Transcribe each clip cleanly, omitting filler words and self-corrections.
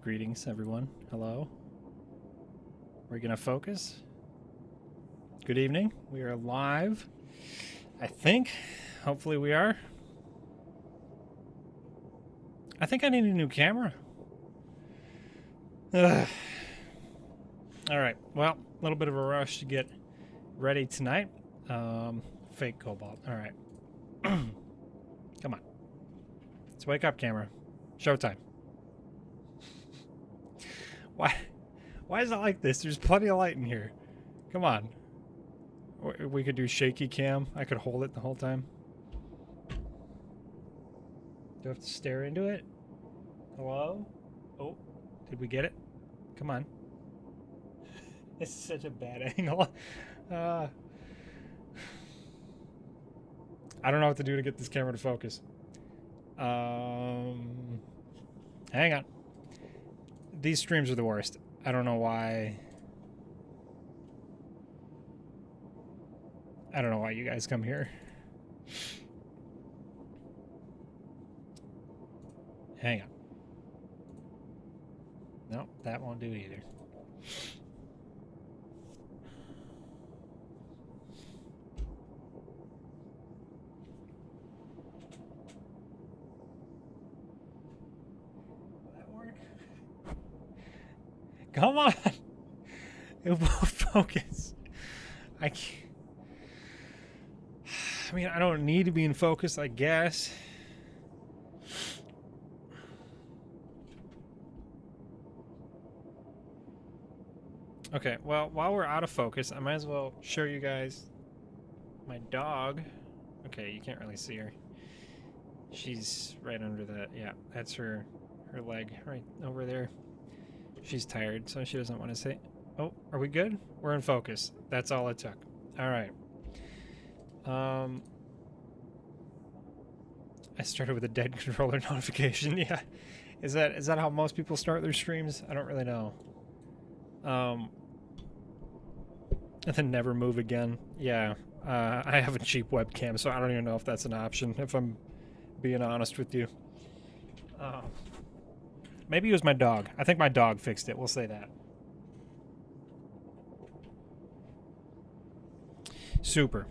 Greetings, everyone. Hello. We're gonna focus. Good evening. We are live. I think. Hopefully we are. I think I need a new camera. Ugh. All right. Well, a little bit of a rush to get ready tonight. Fake cobalt. All right. Come on. Let's wake up, camera. Showtime. Why is it like this? There's plenty of light in here. Come on. We could do shaky cam. I could hold it the whole time. Do I have to stare into it? Hello? Oh, did we get it? Come on. This is such a bad angle. I don't know what to do to get this camera to focus. Hang on. These streams are the worst. I don't know why. I don't know why you guys come here. Hang on. No, that won't do either. Will that work? Come on! It won't focus. I can't. I mean, I don't need to be in focus, I guess. Okay, well, while we're out of focus, I might as well show you guys my dog. Okay, you can't really see her. She's right under that. Yeah, that's her leg right over there. She's tired, so she doesn't want to say. Oh, are we good? We're in focus. That's all it took. All right. I started with a dead controller notification. Yeah, is that how most people start their streams? I don't really know. And then never move again. Yeah, I have a cheap webcam, so I don't even know if that's an option. If I'm being honest with you, maybe it was my dog. I think my dog fixed it. We'll say that. Super.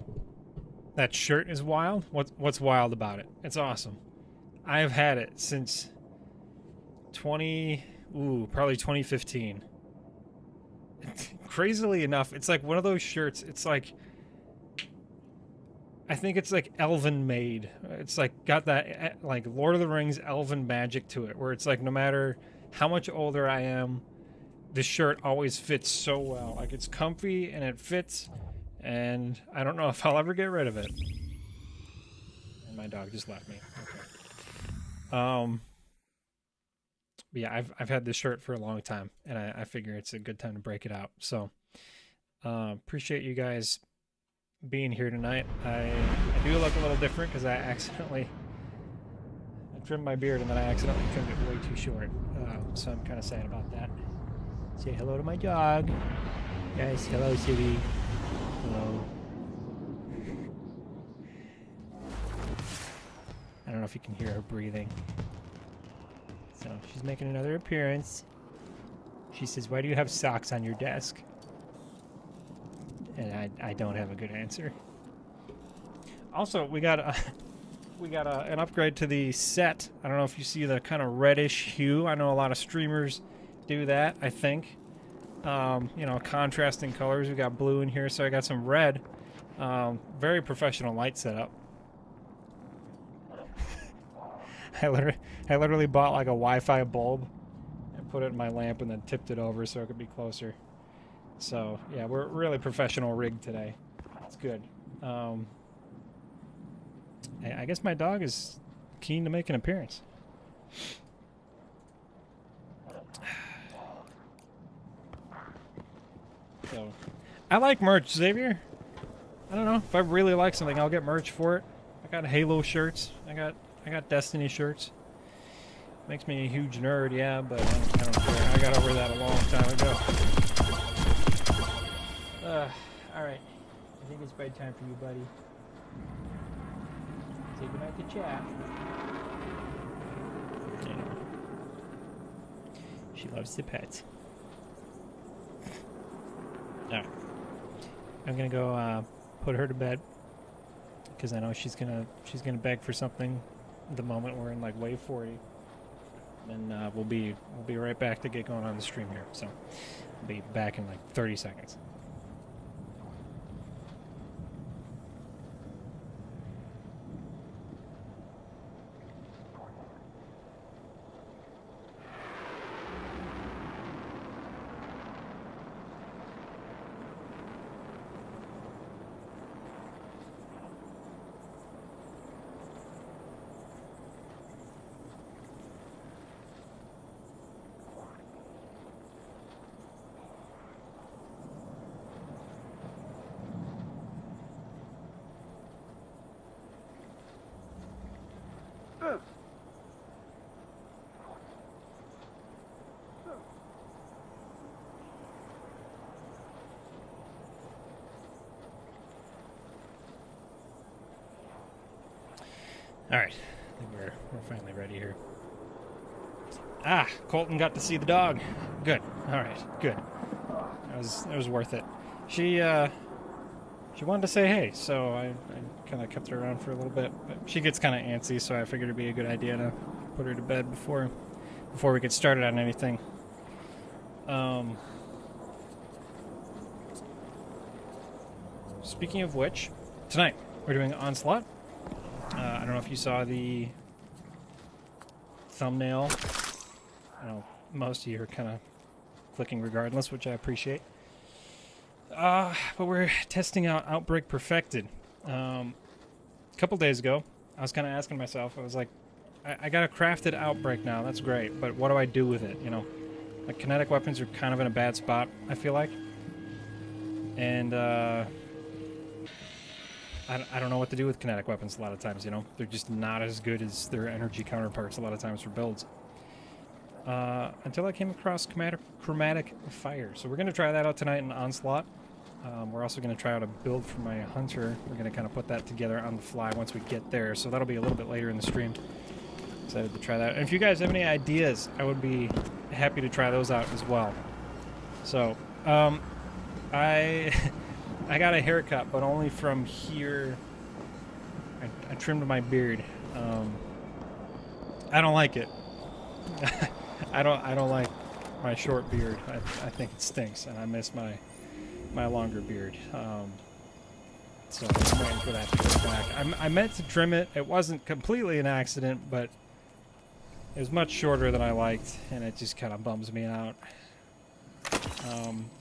That shirt is wild. What's wild about it? It's awesome. I have had it since probably 2015. Crazily enough, it's like one of those shirts. It's like, I think it's like elven made. It's like got that like Lord of the Rings elven magic to it, where it's like no matter how much older I am, the shirt always fits so well. Like it's comfy and it fits. And I don't know if I'll ever get rid of it. And my dog just left me. Okay. But yeah, I've had this shirt for a long time, and I figure it's a good time to break it out. So, appreciate you guys being here tonight. I do look a little different because I trimmed my beard and then I accidentally trimmed it way too short. So I'm kind of sad about that. Say hello to my dog. Guys, hello, City. Hello. I don't know if you can hear her breathing. So she's making another appearance. She says, "Why do you have socks on your desk?" And I don't have a good answer. Also, we got an upgrade to the set. I don't know if you see the kind of reddish hue. I know a lot of streamers do that, I think. You know, contrasting colors. We got blue in here, so I got some red. Very professional light setup. I literally bought like a Wi-Fi bulb and put it in my lamp and then tipped it over so it could be closer. So yeah, we're really professional rigged today. It's good. I guess my dog is keen to make an appearance. So, I like merch, Xavier. I don't know, if I really like something, I'll get merch for it. I got Halo shirts. I got Destiny shirts. Makes me a huge nerd, yeah, but I don't care. I got over that a long time ago. Alright. I think it's bedtime for you, buddy. Say goodnight to chat. Yeah. She loves the pets. Now, I'm gonna go put her to bed because I know she's gonna beg for something the moment we're in like wave 40. And we'll be right back to get going on the stream here. So I'll be back in like 30 seconds. All right, I think we're finally ready here. Ah, Colton got to see the dog. Good. All right, good. That was worth it. She wanted to say hey, so I kind of kept her around for a little bit. But she gets kind of antsy, so I figured it'd be a good idea to put her to bed before we get started on anything. Speaking of which, tonight we're doing Onslaught. I don't know if you saw the thumbnail. I know most of you are kind of clicking regardless, which I appreciate. But we're testing out Outbreak Perfected. A couple days ago, I was kind of asking myself, I was like, I got a crafted Outbreak now, that's great, but what do I do with it, you know? Like, kinetic weapons are kind of in a bad spot, I feel like. And, I don't know what to do with kinetic weapons a lot of times, you know? They're just not as good as their energy counterparts a lot of times for builds. Until I came across chromatic fire. So we're going to try that out tonight in Onslaught. We're also going to try out a build for my hunter. We're going to kind of put that together on the fly once we get there. So that'll be a little bit later in the stream. Excited to try that. And if you guys have any ideas, I would be happy to try those out as well. So, I got a haircut, but only from here. I trimmed my beard. I don't like it. I don't like my short beard. I think it stinks, and I miss my longer beard. So I'm waiting for that to go back. I meant to trim it. It wasn't completely an accident, but it was much shorter than I liked, and it just kind of bums me out.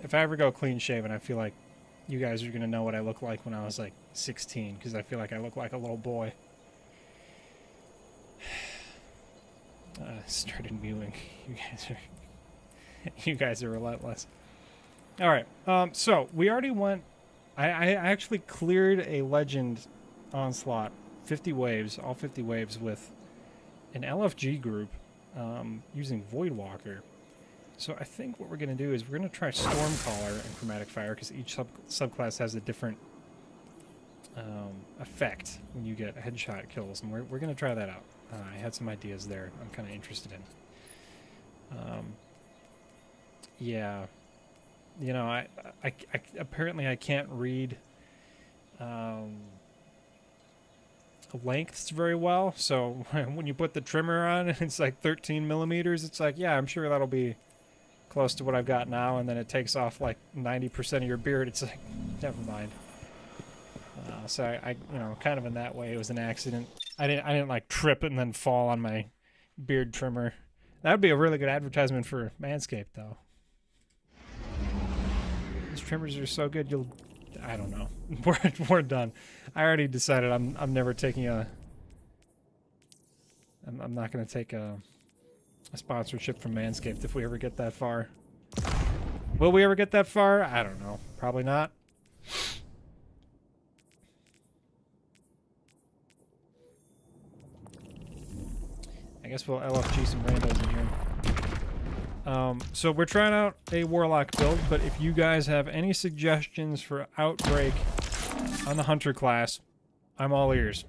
If I ever go clean shaven, I feel like you guys are going to know what I look like when I was like 16, because I feel like I look like a little boy. Started mewing. You guys are relentless. All right. So we already went. I actually cleared a legend Onslaught, 50 waves, all 50 waves with an LFG group using Voidwalker. So I think what we're going to do is we're going to try Stormcaller and Chromatic Fire, because each subclass has a different effect when you get headshot kills, and we're going to try that out. I had some ideas there I'm kind of interested in. Yeah. You know, I apparently I can't read lengths very well, so when you put the trimmer on and it's like 13 millimeters, it's like, yeah, I'm sure that'll be close to what I've got now, and then it takes off like 90% of your beard. It's like, never mind. So I you know, kind of in that way, it was an accident. I didn't like trip and then fall on my beard trimmer. That would be a really good advertisement for Manscaped, though. These trimmers are so good, you'll... I don't know. We're done. I already decided I'm never taking a... I'm not going to take a sponsorship from Manscaped if we ever get that far. Will we ever get that far? I don't know. Probably not. I guess we'll LFG some randos in here. So we're trying out a Warlock build, but if you guys have any suggestions for Outbreak on the Hunter class, I'm all ears.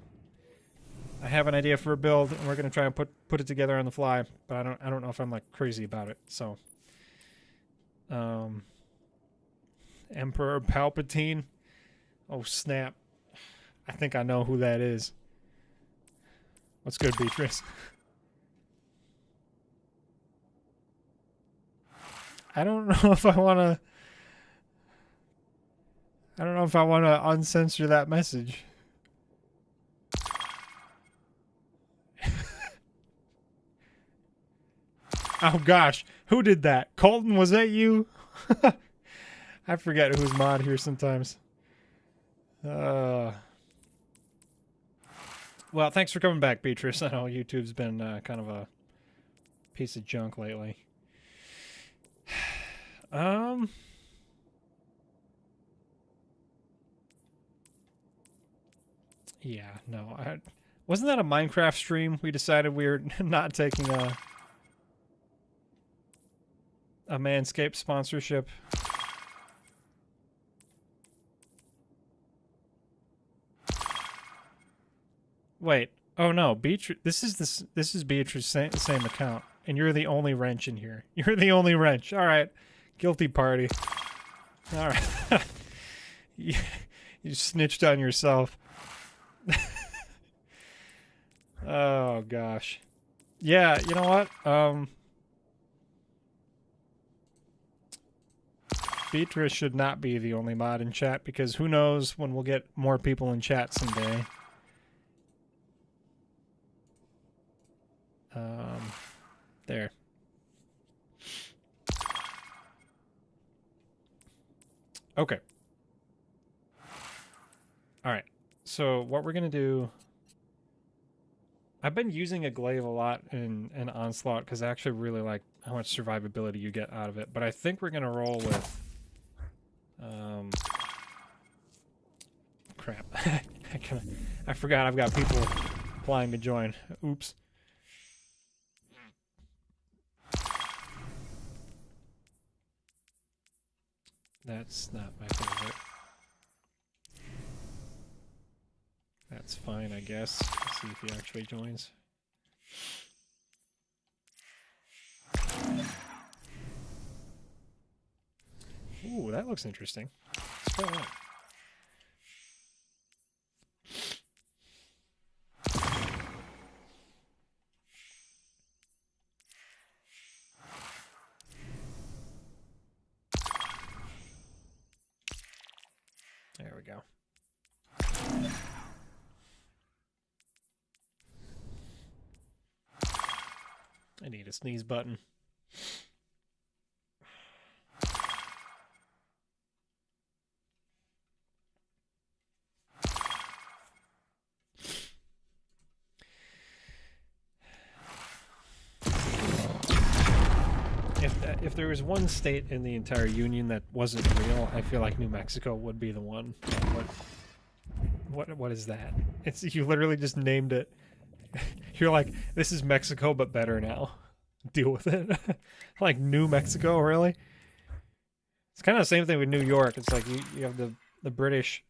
I have an idea for a build, and we're gonna try and put it together on the fly. But I don't know if I'm like crazy about it. So, Emperor Palpatine. Oh snap! I think I know who that is. What's good, Beatrice? I don't know if I want to. I don't know if I want to uncensor that message. Oh gosh, who did that? Colton, was that you? I forget who's mod here sometimes. Well, thanks for coming back, Beatrice. I know YouTube's been kind of a piece of junk lately. Yeah, no. Wasn't that a Minecraft stream? We decided we were not taking a Manscaped sponsorship. Wait. Oh no, Beatrice. This is Beatrice's same account, and you're the only wrench in here. You're the only wrench. All right, guilty party. All right, you snitched on yourself. Oh gosh. Yeah, you know what? Beatrice should not be the only mod in chat, because who knows when we'll get more people in chat someday. There. Okay. Alright. So what we're gonna do... I've been using a glaive a lot in Onslaught because I actually really like how much survivability you get out of it. But I think we're gonna roll with... Crap. I forgot I've got people applying to join. Oops. That's not my favorite. That's fine, I guess. Let's see if he actually joins. Ooh, that looks interesting. Let's try that. There we go. I need a sneeze button. If there was one state in the entire union that wasn't real, I feel like New Mexico would be the one. What is that? It's you literally just named it. You're like, this is Mexico but better now. Deal with it. Like New Mexico, really? It's kind of the same thing with New York. It's like you have the British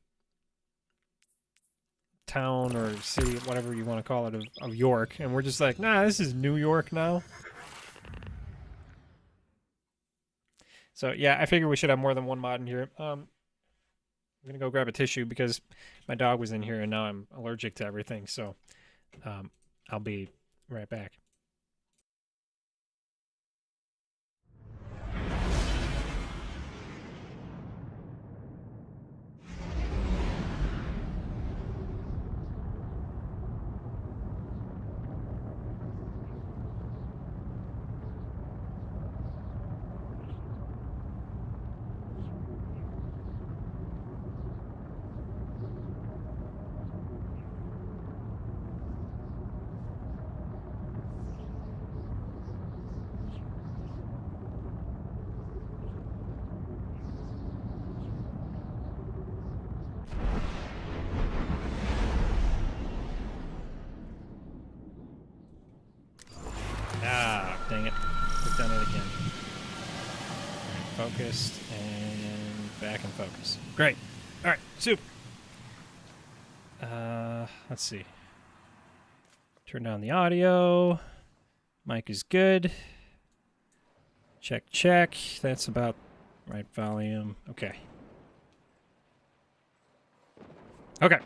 town or city, whatever you want to call it, of York, and we're just like, nah, this is New York now. So yeah, I figure we should have more than one mod in here. I'm gonna go grab a tissue because my dog was in here and now I'm allergic to everything. So I'll be right back. Dang it. We've done it again. Right, focused and back in focus. Great. Alright, soup. Let's see. Turn down the audio. Mic is good. Check, check. That's about right volume. Okay. Okay.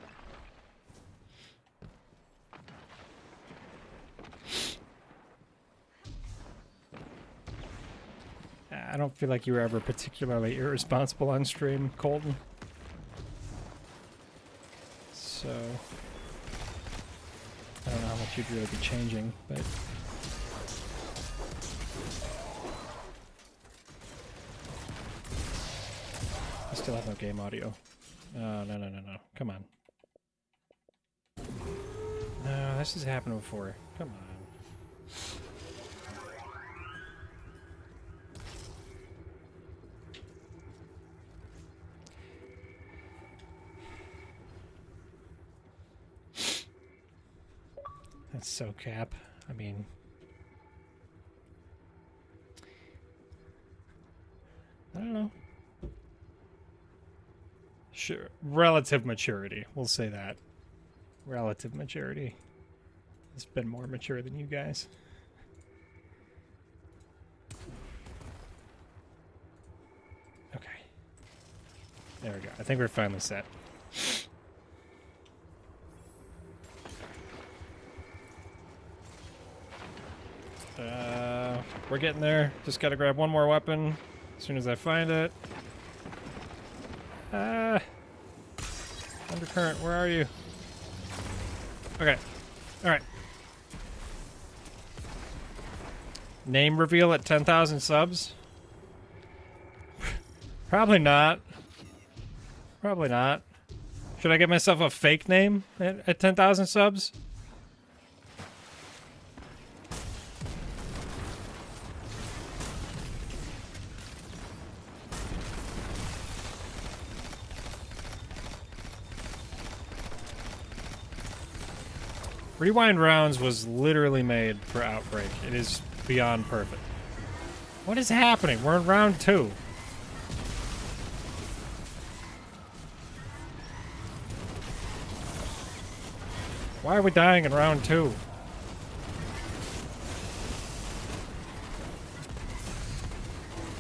I don't feel like you were ever particularly irresponsible on stream, Colton. So, I don't know how much you'd really be changing, but... I still have no game audio. Oh, no, no, no, no. Come on. No, this has happened before. Come on. That's so cap. I mean... I don't know. Sure. Relative maturity. We'll say that. Relative maturity. It's been more mature than you guys. Okay. There we go. I think we're finally set. We're getting there. Just gotta grab one more weapon as soon as I find it. Undercurrent, where are you? Okay. Alright. Name reveal at 10,000 subs? Probably not. Probably not. Should I give myself a fake name at 10,000 subs? Rewind Rounds was literally made for Outbreak. It is beyond perfect. What is happening? We're in round 2. Why are we dying in round 2?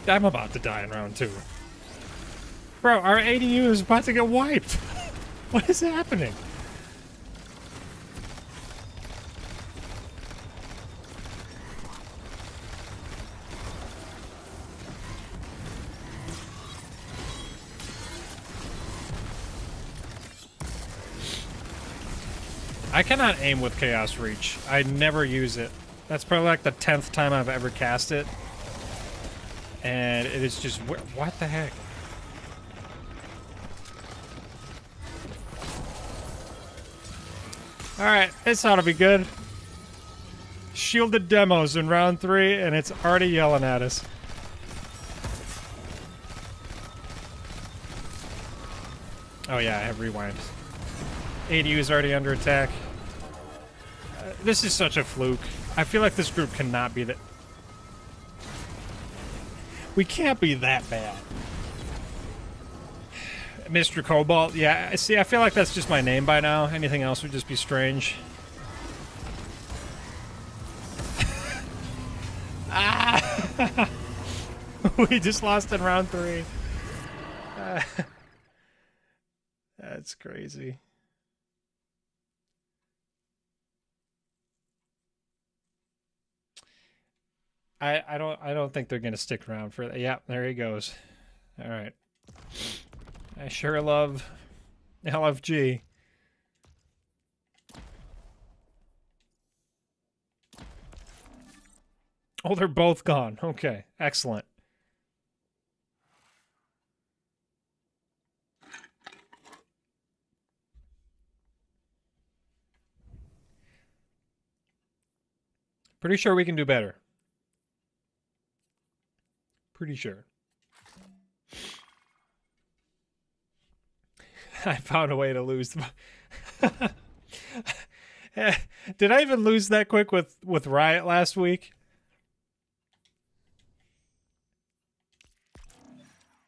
I'm about to die in round 2. Bro, our ADU is about to get wiped. What is happening? I cannot aim with Chaos Reach. I never use it. That's probably like the 10th time I've ever cast it. And it is just... What the heck? Alright, this ought to be good. Shielded demos in round 3, and it's already yelling at us. Oh yeah, I have rewind. ADU is already under attack. This is such a fluke. I feel like this group cannot be that... We can't be that bad. Mr. Cobalt, yeah, see, I feel like that's just my name by now. Anything else would just be strange. Ah! We just lost in round 3. That's crazy. I don't think they're gonna stick around for that. Yeah, there he goes. All right. I sure love LFG. Oh, they're both gone. Okay, excellent. Pretty sure we can do better. Pretty sure. I found a way to lose. Did I even lose that quick with Riot last week?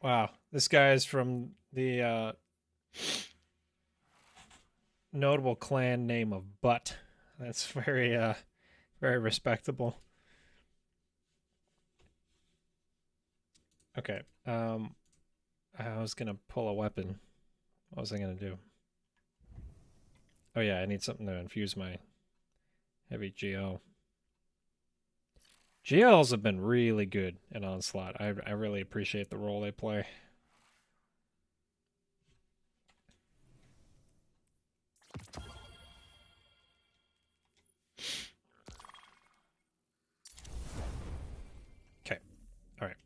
Wow, this guy is from the notable clan name of Butt. That's very very respectable. Okay. I was gonna pull a weapon. What was I gonna do? Oh yeah, I need something to infuse my heavy GL. GLs have been really good in Onslaught. I really appreciate the role they play. Okay. All right.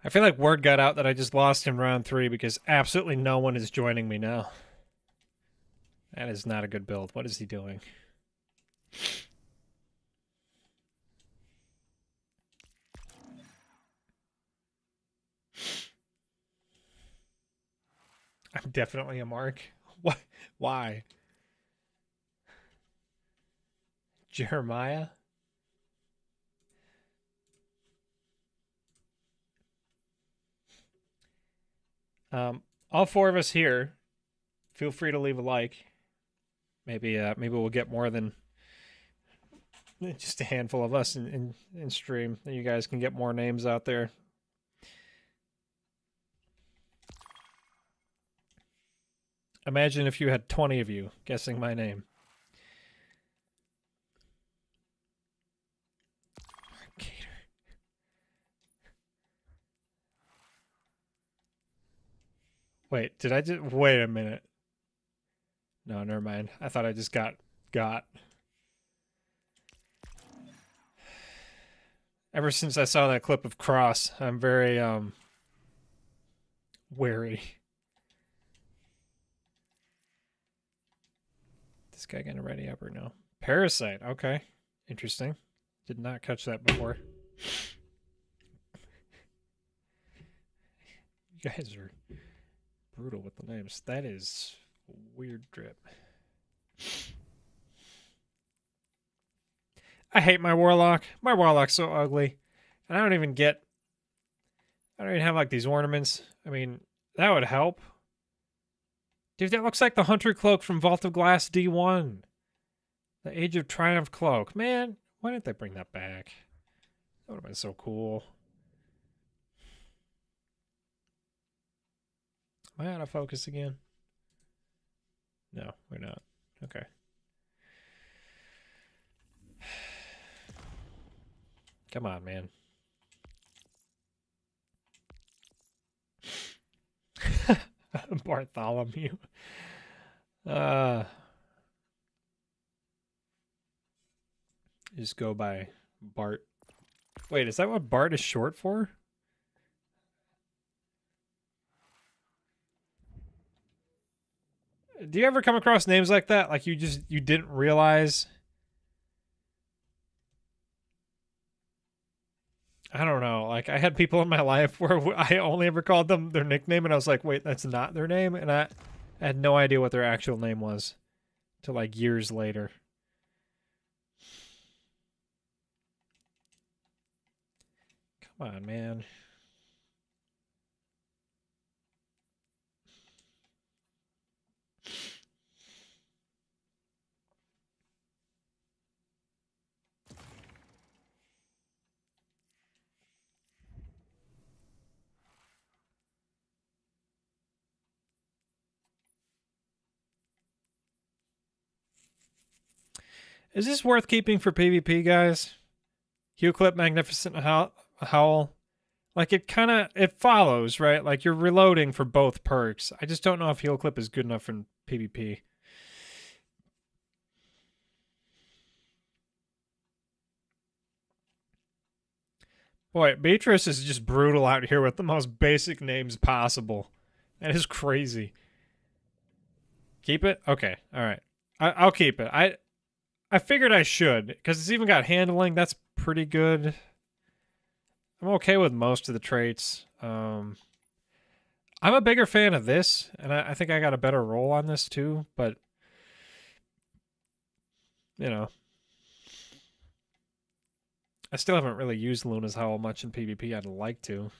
I feel like word got out that I just lost in round 3 because absolutely no one is joining me now. That is not a good build. What is he doing? I'm definitely a mark. What? Why? Jeremiah? All 4 of us here. Feel free to leave a like. Maybe we'll get more than just a handful of us in stream. You guys can get more names out there. Imagine if you had 20 of you guessing my name. Wait, did I just wait a minute? No, never mind. I thought I just got. Ever since I saw that clip of Cross, I'm very wary. This guy gonna ready up or no? Parasite. Okay, interesting. Did not catch that before. You guys are brutal with the names. That is weird drip. I hate my warlock. My warlock's so ugly, and I don't even have like these ornaments. I mean, that would help. Dude, that looks like the Hunter cloak from Vault of Glass D1. The Age of Triumph cloak. Man, why didn't they bring that back? That would have been so cool. Am I out of focus again? No, we're not. Okay. Come on, man. Bartholomew. Just go by Bart. Wait, is that what Bart is short for? Do you ever come across names like that? Like you didn't realize? I don't know. Like I had people in my life where I only ever called them their nickname, and I was like, wait, that's not their name, and I had no idea what their actual name was till like years later. Come on, man. Is this worth keeping for PvP, guys? Hue Clip, Magnificent Howl. Like it follows, right? Like you're reloading for both perks. I just don't know if Heal Clip is good enough for PvP. Boy, Beatrice is just brutal out here with the most basic names possible. That is crazy. Keep it? Okay, all right. I'll keep it. I figured I should because it's even got handling. That's pretty good. I'm okay with most of the traits. I'm a bigger fan of this, and I think I got a better roll on this too. But you know, I still haven't really used Luna's Howl much in PvP. I'd like to.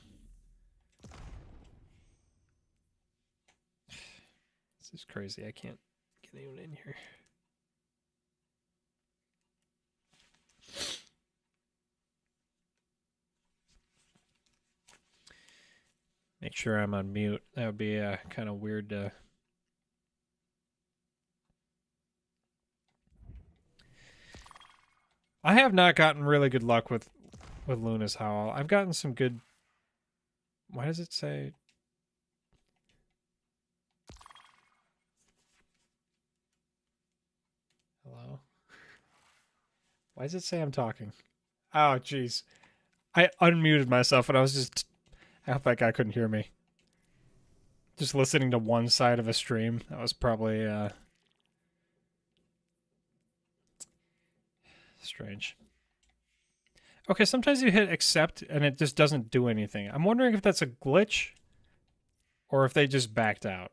This is crazy. I can't get anyone in here. Make sure I'm on mute. That would be kind of weird to... I have not gotten really good luck with Luna's Howl. I've gotten some good... Why does it say... Hello? Why does it say I'm talking? Oh, jeez. I unmuted myself and I was just... I hope that guy couldn't hear me. Just listening to one side of a stream. That was probably, strange. Okay, sometimes you hit accept and it just doesn't do anything. I'm wondering if that's a glitch or if they just backed out.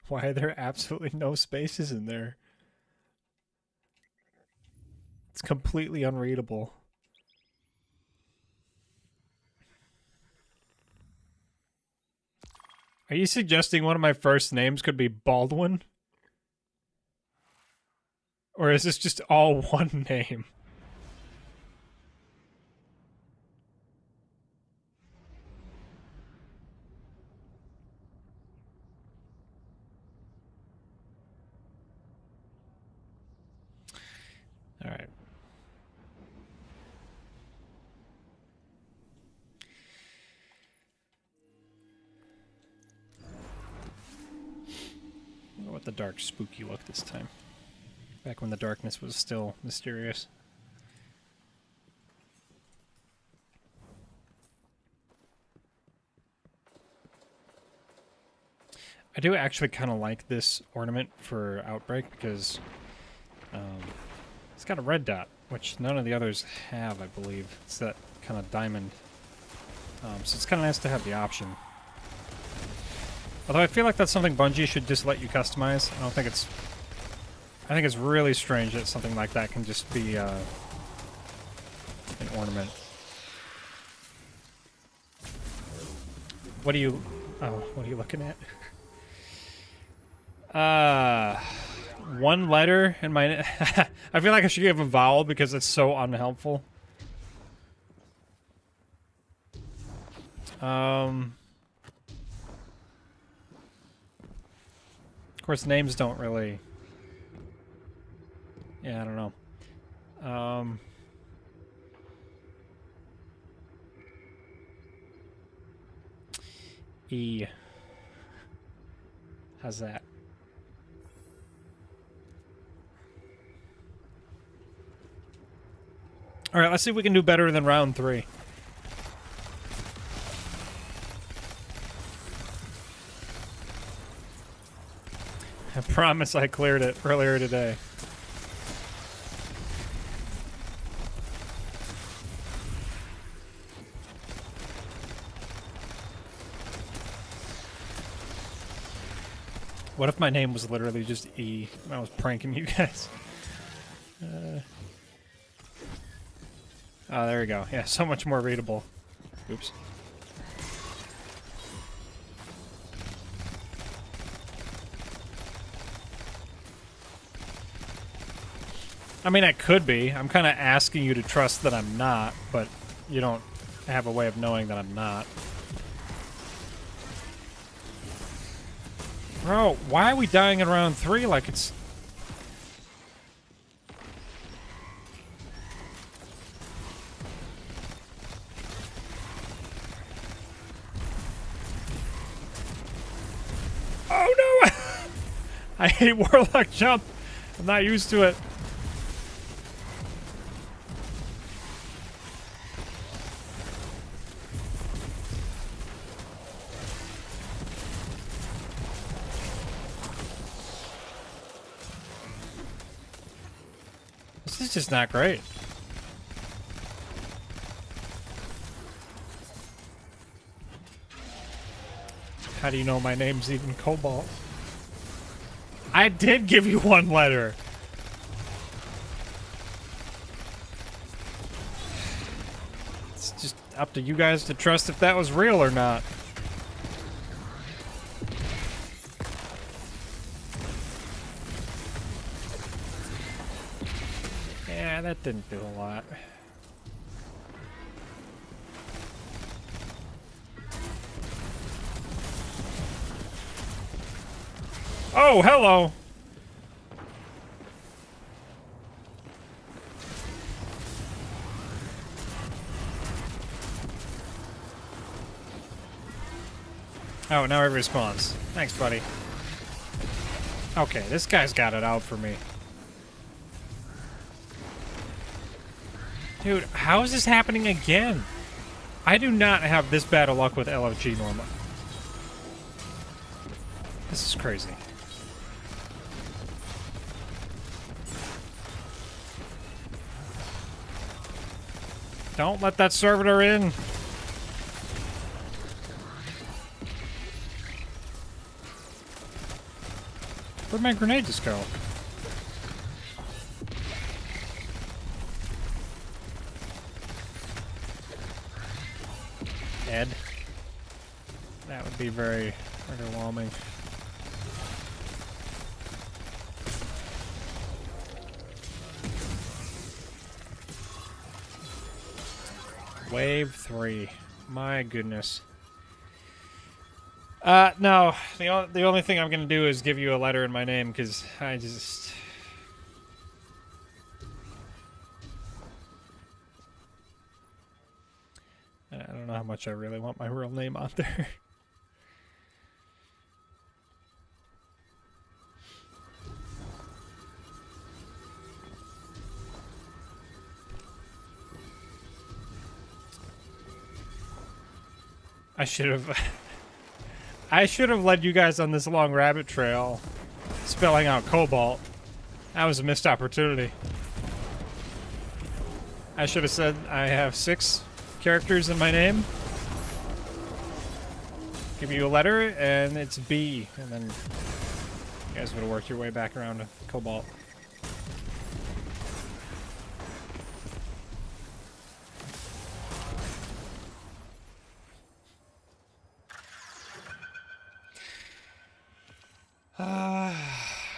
Why are there absolutely no spaces in there? It's completely unreadable. Are you suggesting one of my first names could be Baldwin? Or is this just all one name? All right. I wonder what the dark, spooky look this time. Back when the darkness was still mysterious. I do actually kind of like this ornament for Outbreak because it's got a red dot, which none of the others have, I believe. It's that kind of diamond. So it's kind of nice to have the option. Although I feel like that's something Bungie should just let you customize. I don't think it's... I think it's really strange that something like that can just be an ornament. What are you... Oh, what are you looking at? One letter in my... I feel like I should give a vowel because it's so unhelpful. Of course, names don't really... Yeah, I don't know. E. How's that? All right, let's see if we can do better than round 3. I promise I cleared it earlier today. What if my name was literally just E and I was pranking you guys? Oh, there we go. Yeah, so much more readable. Oops. I mean, I could be. I'm kind of asking you to trust that I'm not, but you don't have a way of knowing that I'm not. Bro, why are we dying in round 3 like it's... Oh no! I hate Warlock Jump. I'm not used to it. This is just not great. How do you know my name's even Cobalt? I did give you one letter. It's just up to you guys to trust if that was real or not. Yeah, that didn't do a lot. Oh, hello! Oh, now it respawns. Thanks, buddy. Okay, this guy's got it out for me. Dude, how is this happening again? I do not have this bad of luck with LFG normally. This is crazy. Don't let that servitor in. Where'd my grenade just go? Dead. That would be very underwhelming. Wave 3. My goodness. No. The only thing I'm gonna do is give you a letter in my name, because I just... I don't know how much I really want my real name out there. I should have led you guys on this long rabbit trail, spelling out Cobalt. That was a missed opportunity. I should have said I have 6 characters in my name. Give you a letter, and it's B, and then you guys would have worked your way back around to Cobalt.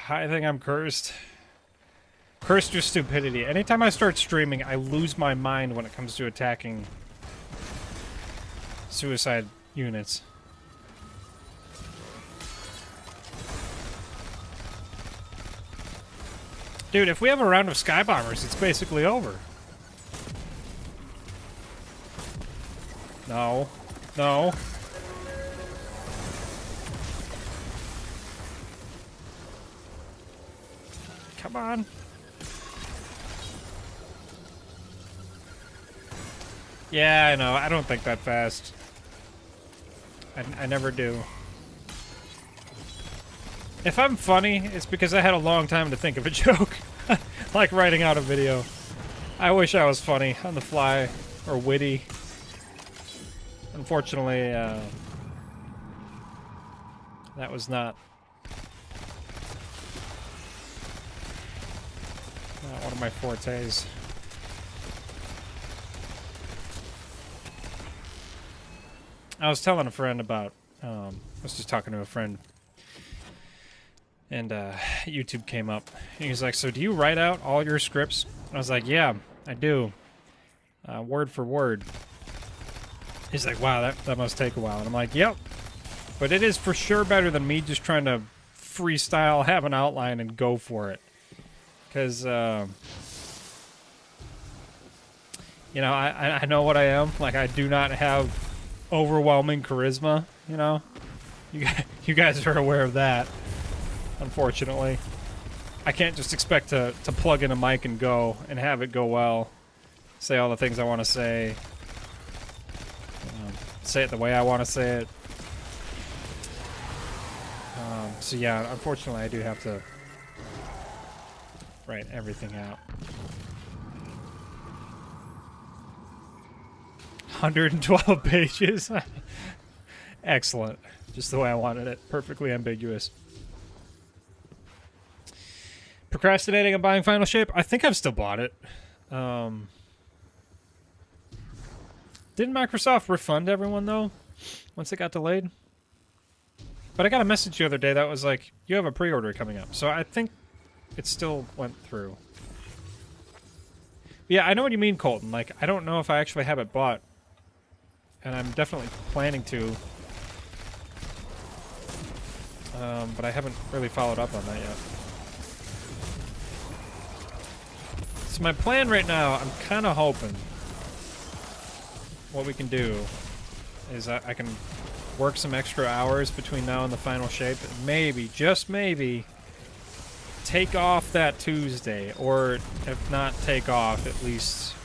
I think I'm cursed. Cursed with stupidity. Anytime I start streaming, I lose my mind when it comes to attacking suicide units. Dude, if we have a round of sky bombers, it's basically over. No. No. Come on. Yeah, I know. I don't think that fast. I never do. If I'm funny, it's because I had a long time to think of a joke. Like writing out a video. I wish I was funny on the fly or witty. Unfortunately, that was not one of my fortes. I was telling a friend about, I was just talking to a friend, and YouTube came up. And he's like, so do you write out all your scripts? I was like, yeah, I do. Word for word. He's like, wow, that must take a while. And I'm like, yep. But it is for sure better than me just trying to freestyle, have an outline, and go for it. Because, you know, I know what I am. Like, I do not have overwhelming charisma, you know? You guys are aware of that, unfortunately. I can't just expect to plug in a mic and go and have it go well. Say all the things I want to say. Say it the way I want to say it. So yeah, unfortunately I do have to write everything out. 112 pages. Excellent. Just the way I wanted it. Perfectly ambiguous. Procrastinating on buying Final Shape? I think I've still bought it. Didn't Microsoft refund everyone, though, once it got delayed? But I got a message the other day that was like, you have a pre-order coming up. So I think it still went through. Yeah, I know what you mean, Colton. Like, I don't know if I actually have it bought. And I'm definitely planning to. But I haven't really followed up on that yet. So my plan right now, I'm kind of hoping what we can do is I can work some extra hours between now and the Final Shape. And maybe, just maybe, take off that Tuesday. Or if not take off, at least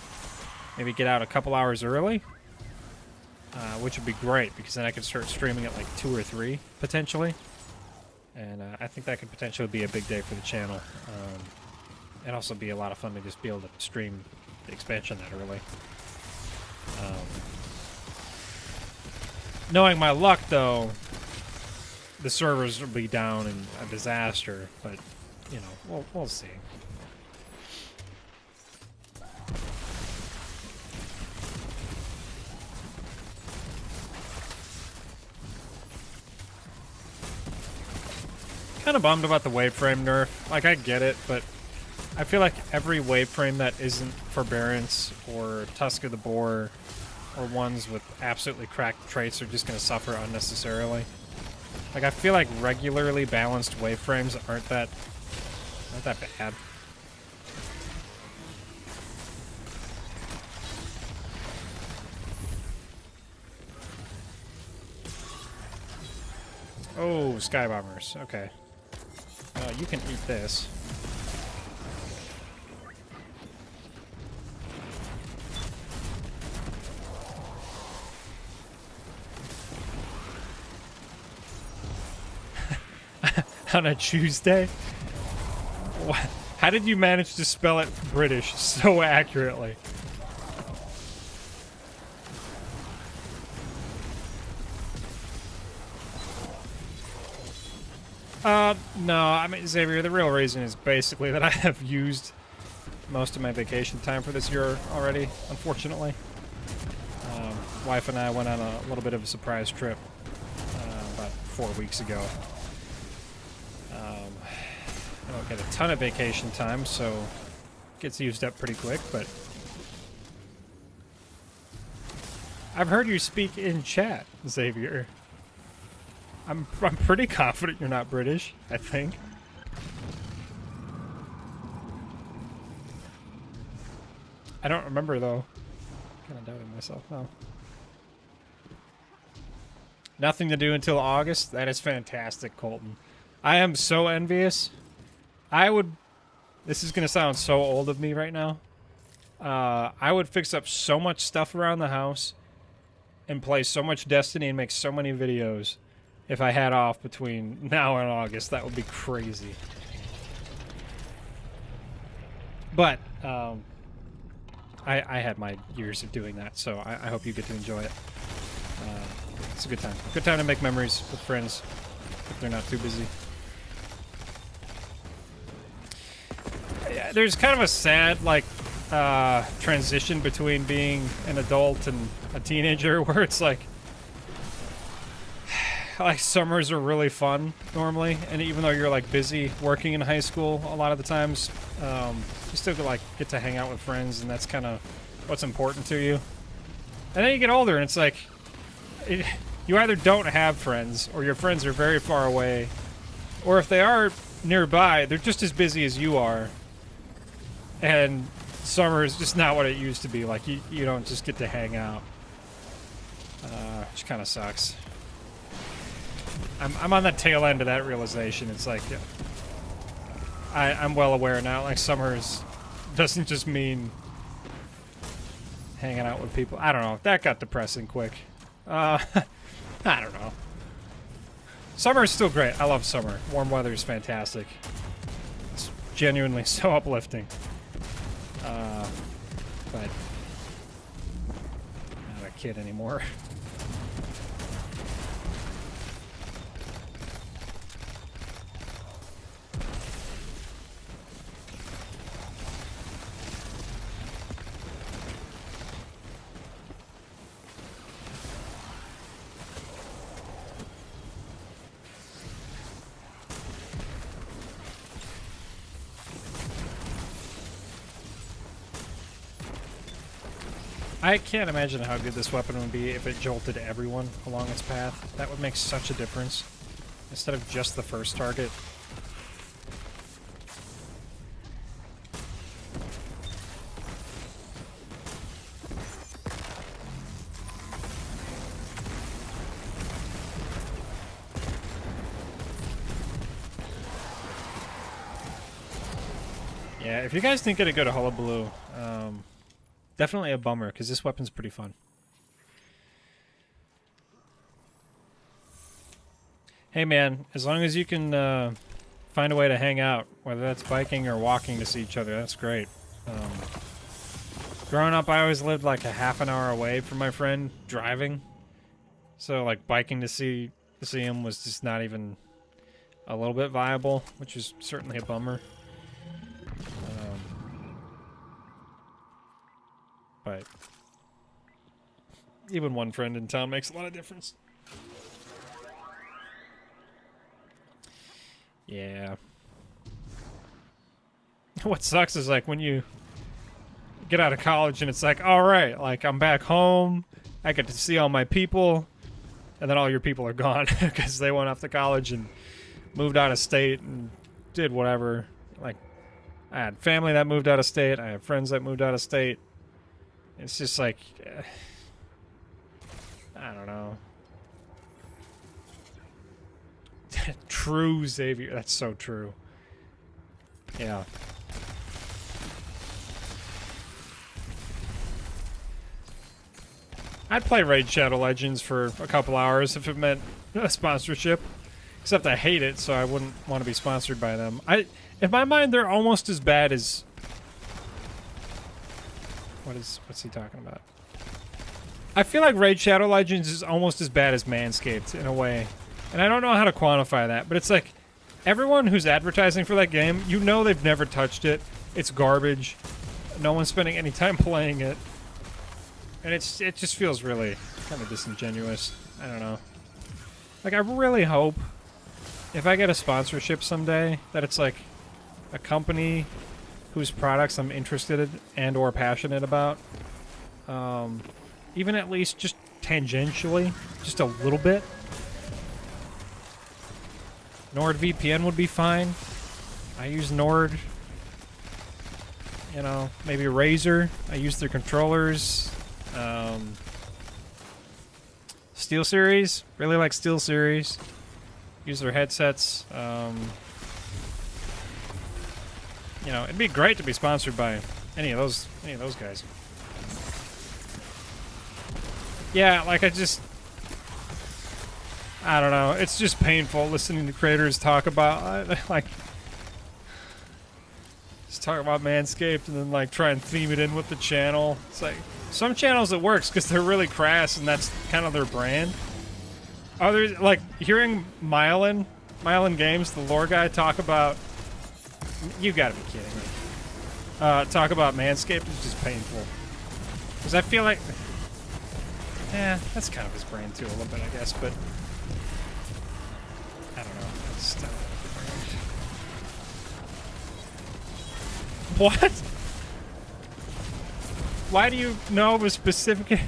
maybe get out a couple hours early. Which would be great, because then I could start streaming at like 2 or 3, potentially. And I think that could potentially be a big day for the channel. And also be a lot of fun to just be able to stream the expansion that early. Knowing my luck, though, the servers will be down and a disaster, but, you know, we'll see. Kind of bummed about the waveframe nerf. Like, I get it, but I feel like every waveframe that isn't Forbearance or Tusk of the Boar or ones with absolutely cracked traits are just going to suffer unnecessarily. Like, I feel like regularly balanced waveframes aren't that bad. Oh, Sky Bombers. Okay. You can eat this. On a Tuesday? How did you manage to spell it British so accurately? No, I mean, Xavier, the real reason is basically that I have used most of my vacation time for this year already, unfortunately. Wife and I went on a little bit of a surprise trip about 4 weeks ago. I don't get a ton of vacation time, so it gets used up pretty quick, but I've heard you speak in chat, Xavier. I'm pretty confident you're not British, I think. I don't remember, though. Kind of doubting myself now. Nothing to do until August? That is fantastic, Colton. I am so envious. I would... This is going to sound so old of me right now. I would fix up so much stuff around the house and play so much Destiny and make so many videos. If I had off between now and August, that would be crazy. But, I had my years of doing that, so I hope you get to enjoy it. It's a good time. Good time to make memories with friends, if they're not too busy. Yeah, there's kind of a sad, like, transition between being an adult and a teenager, where it's like summers are really fun normally, and even though you're like busy working in high school a lot of the times, you still get to hang out with friends, and that's kind of what's important to you. And then you get older and it's like you either don't have friends, or your friends are very far away, or if they are nearby, they're just as busy as you are, and summer is just not what it used to be. Like, you don't just get to hang out, which kind of sucks. I'm on the tail end of that realization. It's like, I'm well aware now. Like, summers doesn't just mean hanging out with people. I don't know. That got depressing quick. I don't know. Summer is still great. I love summer. Warm weather is fantastic. It's genuinely so uplifting. But not a kid anymore. I can't imagine how good this weapon would be if it jolted everyone along its path. That would make such a difference. Instead of just the first target. Yeah, if you guys didn't get a good hullabaloo, definitely a bummer, because this weapon's pretty fun. Hey man, as long as you can find a way to hang out, whether that's biking or walking to see each other, that's great. Growing up, I always lived like a half an hour away from my friend, driving. So like biking to see him was just not even a little bit viable, which is certainly a bummer. But even one friend in town makes a lot of difference. Yeah. What sucks is like when you get out of college and it's like, all right, like I'm back home, I get to see all my people, and then all your people are gone because they went off to college and moved out of state and did whatever. Like, I had family that moved out of state, I have friends that moved out of state. It's just like, I don't know. True Xavier, that's so true. Yeah. I'd play Raid Shadow Legends for a couple hours if it meant a sponsorship. Except I hate it, so I wouldn't want to be sponsored by them. In my mind, they're almost as bad as... What's he talking about? I feel like Raid Shadow Legends is almost as bad as Manscaped, in a way. And I don't know how to quantify that, but it's like, everyone who's advertising for that game, you know they've never touched it. It's garbage. No one's spending any time playing it. And it just feels really kind of disingenuous. I don't know. Like, I really hope, if I get a sponsorship someday, that it's like a company whose products I'm interested in and or passionate about. Even at least just tangentially, just a little bit. NordVPN would be fine. I use Nord. You know, maybe Razer. I use their controllers. SteelSeries. Really like SteelSeries. Use their headsets. You know, it'd be great to be sponsored by any of those guys. Yeah, like I don't know. It's just painful listening to creators talk about like just talk about Manscaped and then like try and theme it in with the channel. It's like some channels it works because they're really crass and that's kind of their brand. Others, like hearing Myelin Games, the lore guy, talk about. You gotta be kidding me. Talk about Manscaped is just painful. Because I feel like... Yeah, that's kind of his brand too, a little bit, I guess, but... I don't know. That's what? Why do you know of a specific...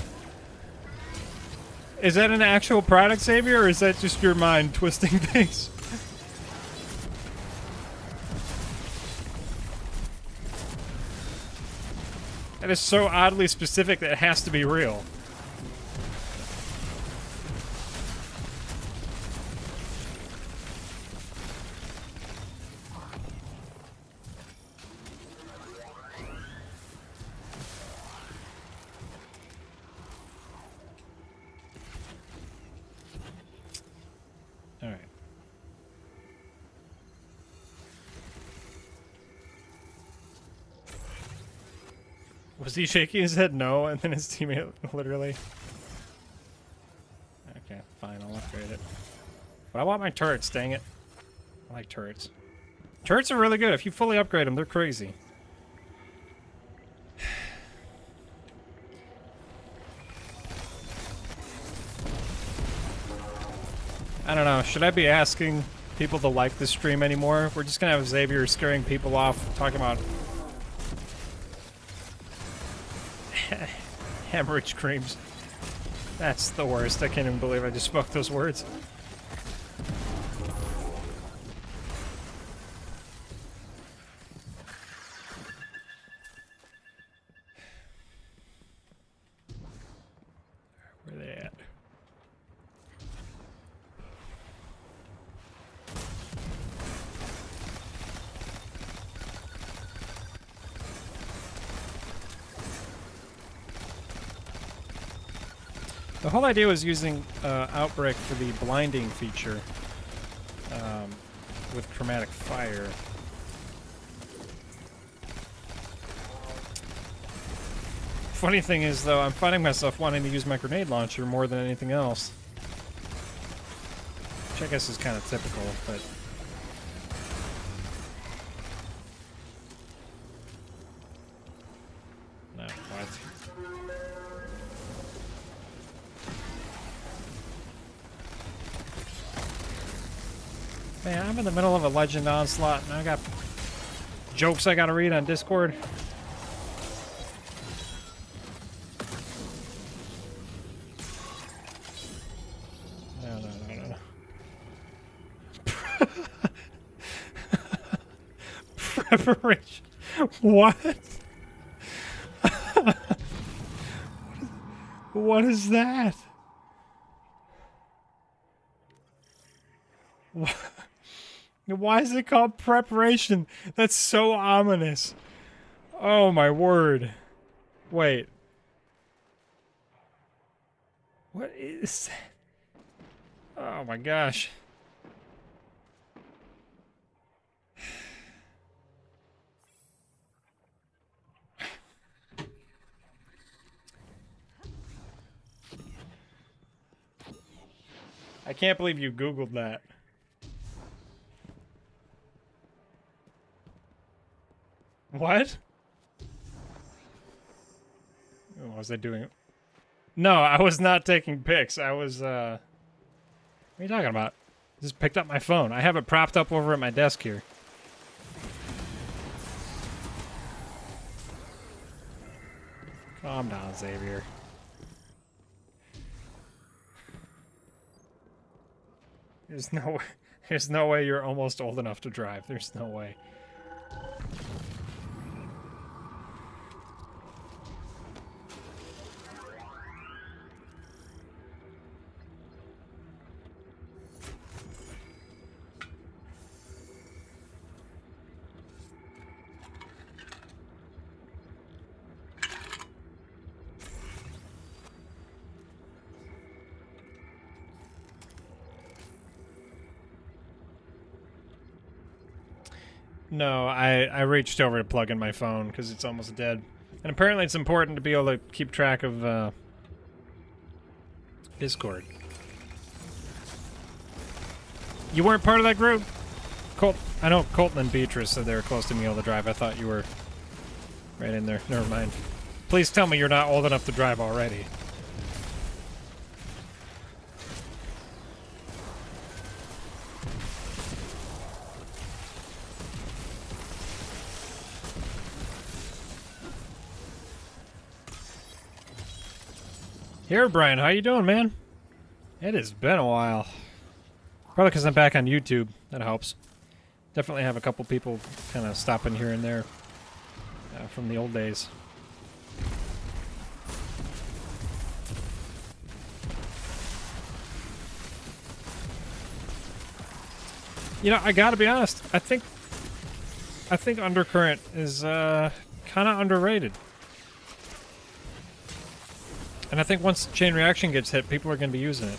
Is that an actual product, Xavier, or is that just your mind twisting things? That is so oddly specific that it has to be real. Was he shaking his head no, and then his teammate literally... Okay, fine, I'll upgrade it. But I want my turrets, dang it. I like turrets. Turrets are really good. If you fully upgrade them, they're crazy. I don't know, should I be asking people to like this stream anymore? We're just gonna have Xavier scaring people off, talking about hemorrhage creams. That's the worst. I can't even believe I just spoke those words. Where are they at? The whole idea was using Outbreak for the blinding feature with chromatic fire. Funny thing is, though, I'm finding myself wanting to use my grenade launcher more than anything else. Which I guess is kind of typical, but... No, what? Man, I'm in the middle of a Legend Onslaught, and I got jokes I gotta read on Discord. No. Preparation. What? What is that? What? Why is it called preparation? That's so ominous. Oh my word. Wait. What is that? Oh my gosh. I can't believe you Googled that. What? What was I doing? No, I was not taking pics. I was, What are you talking about? Just picked up my phone. I have it propped up over at my desk here. Calm down, Xavier. There's no way you're almost old enough to drive. There's no way. No, I reached over to plug in my phone because it's almost dead. And apparently it's important to be able to keep track of Discord. You weren't part of that group? I know Colton and Beatrice said they were close to me all the drive. I thought you were right in there. Never mind. Please tell me you're not old enough to drive already. Here, Brian, how you doing, man? It has been a while. Probably because I'm back on YouTube. That helps. Definitely have a couple people kind of stopping here and there from the old days. You know, I gotta be honest. I think Undercurrent is kind of underrated. And I think once Chain Reaction gets hit, people are going to be using it.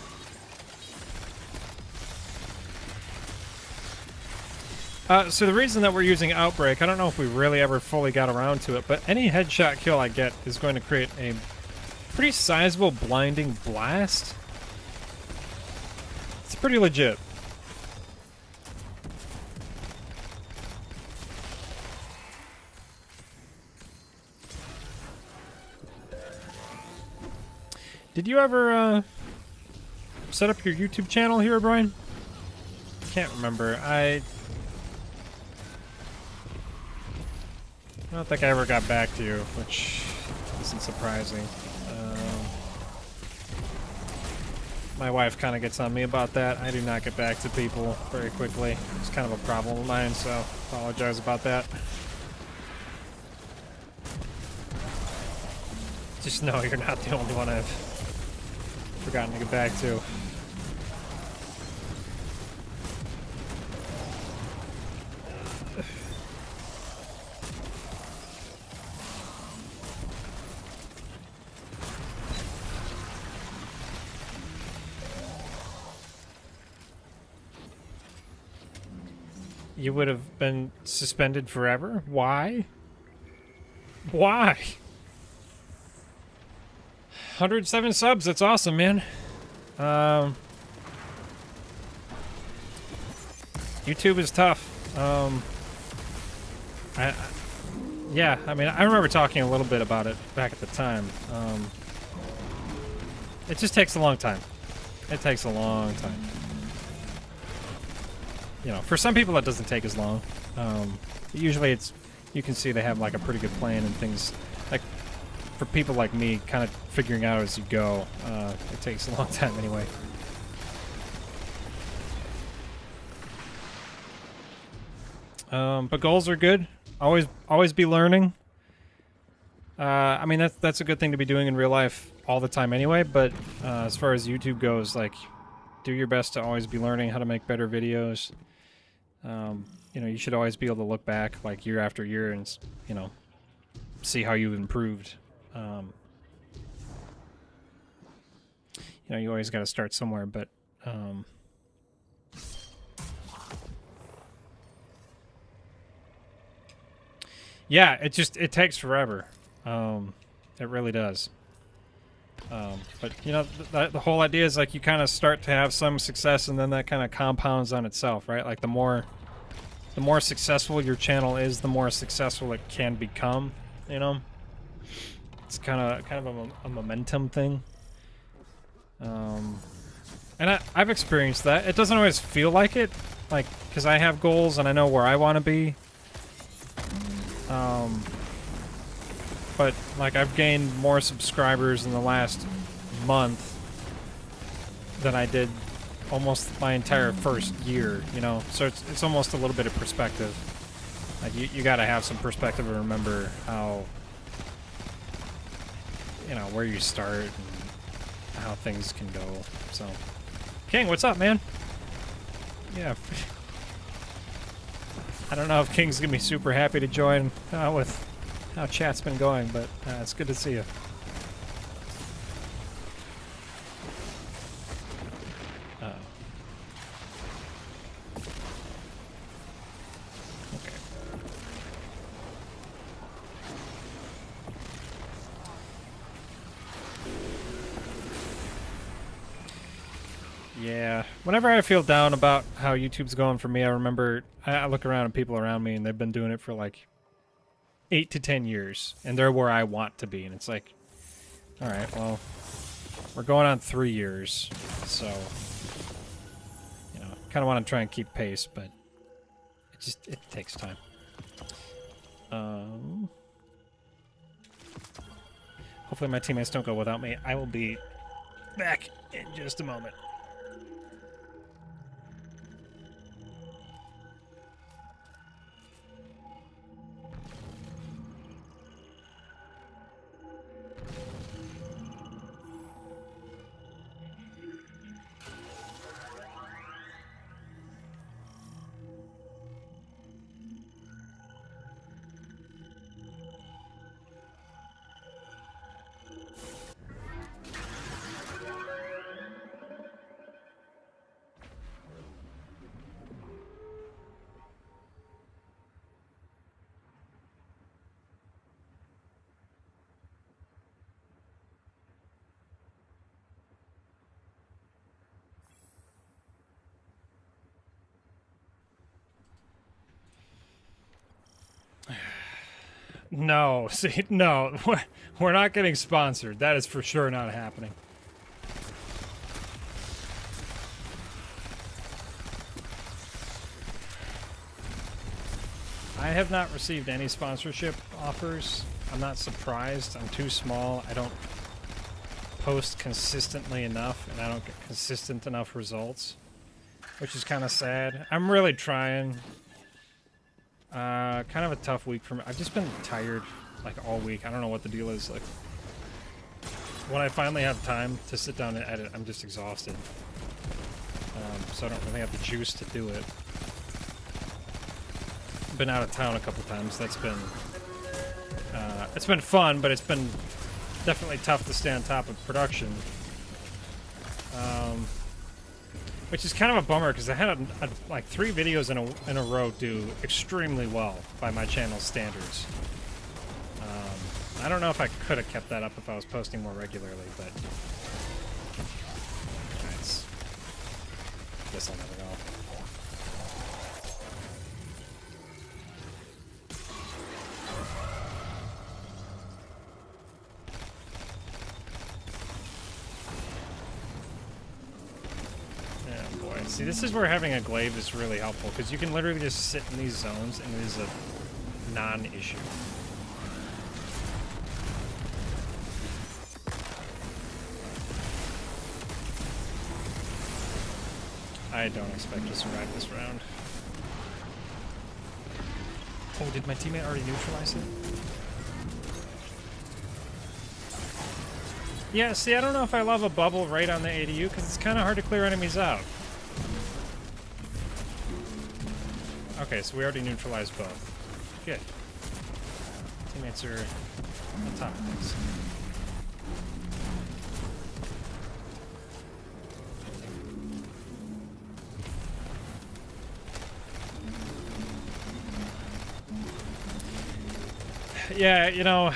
So the reason that we're using Outbreak, I don't know if we really ever fully got around to it, but any headshot kill I get is going to create a pretty sizable blinding blast. It's pretty legit. Did you ever set up your YouTube channel here, Brian? Can't remember. I don't think I ever got back to you, which isn't surprising. My wife kind of gets on me about that. I do not get back to people very quickly. It's kind of a problem of mine, so apologize about that. Just know you're not the only one I've forgotten to get back to. You would have been suspended forever? Why? Why? 107 subs, that's awesome, man. YouTube is tough. Yeah, I mean, I remember talking a little bit about it back at the time. It just takes a long time. It takes a long time. You know, for some people that doesn't take as long. Usually it's, you can see they have like a pretty good plan and things. Like, for people like me, kind of figuring out as you go, it takes a long time anyway. But goals are good. Always be learning. I mean, that's a good thing to be doing in real life all the time anyway, but as far as YouTube goes, like, do your best to always be learning how to make better videos. You know, you should always be able to look back, like, year after year and, you know, see how you've improved. You know, you always got to start somewhere, but yeah, it takes forever. It really does. But you know, the whole idea is like you kind of start to have some success, and then that kind of compounds on itself, right? Like the more successful your channel is, the more successful it can become. You know, it's kind of a momentum thing. And I've experienced that. It doesn't always feel like it, like, because I have goals and I know where I want to be. But like I've gained more subscribers in the last month than I did almost my entire first year, you know? So it's almost a little bit of perspective. Like you gotta have some perspective and remember how, you know, where you start and how things can go. So, King, what's up, man? Yeah. I don't know if King's gonna be super happy to join with how chat's been going, but it's good to see you. Okay. Yeah, whenever I feel down about how YouTube's going for me, I remember I look around at people around me and they've been doing it for like 8 to 10 years, and they're where I want to be, and it's like, all right, well, we're going on 3 years, so, you know, kind of want to try and keep pace, but it takes time. Hopefully my teammates don't go without me. I will be back in just a moment. No, see, no, we're not getting sponsored. That is for sure not happening. I have not received any sponsorship offers. I'm not surprised. I'm too small. I don't post consistently enough, and I don't get consistent enough results, which is kind of sad. I'm really trying. Kind of a tough week for me. I've just been tired, like, all week. I don't know what the deal is. Like, when I finally have time to sit down and edit, I'm just exhausted. So I don't really have the juice to do it. Been out of town a couple times. That's been it's been fun, but it's been definitely tough to stay on top of production, which is kind of a bummer because I had like 3 videos in a row do extremely well by my channel's standards. I don't know if I could have kept that up if I was posting more regularly, but I guess I'll never know. See, this is where having a glaive is really helpful, because you can literally just sit in these zones, and it is a non-issue. I don't expect to survive this round. Oh, did my teammate already neutralize it? Yeah, see, I don't know if I love a bubble right on the ADU, because it's kind of hard to clear enemies out. Okay, so we already neutralized both. Good. Teammates are on top of things. Yeah, you know,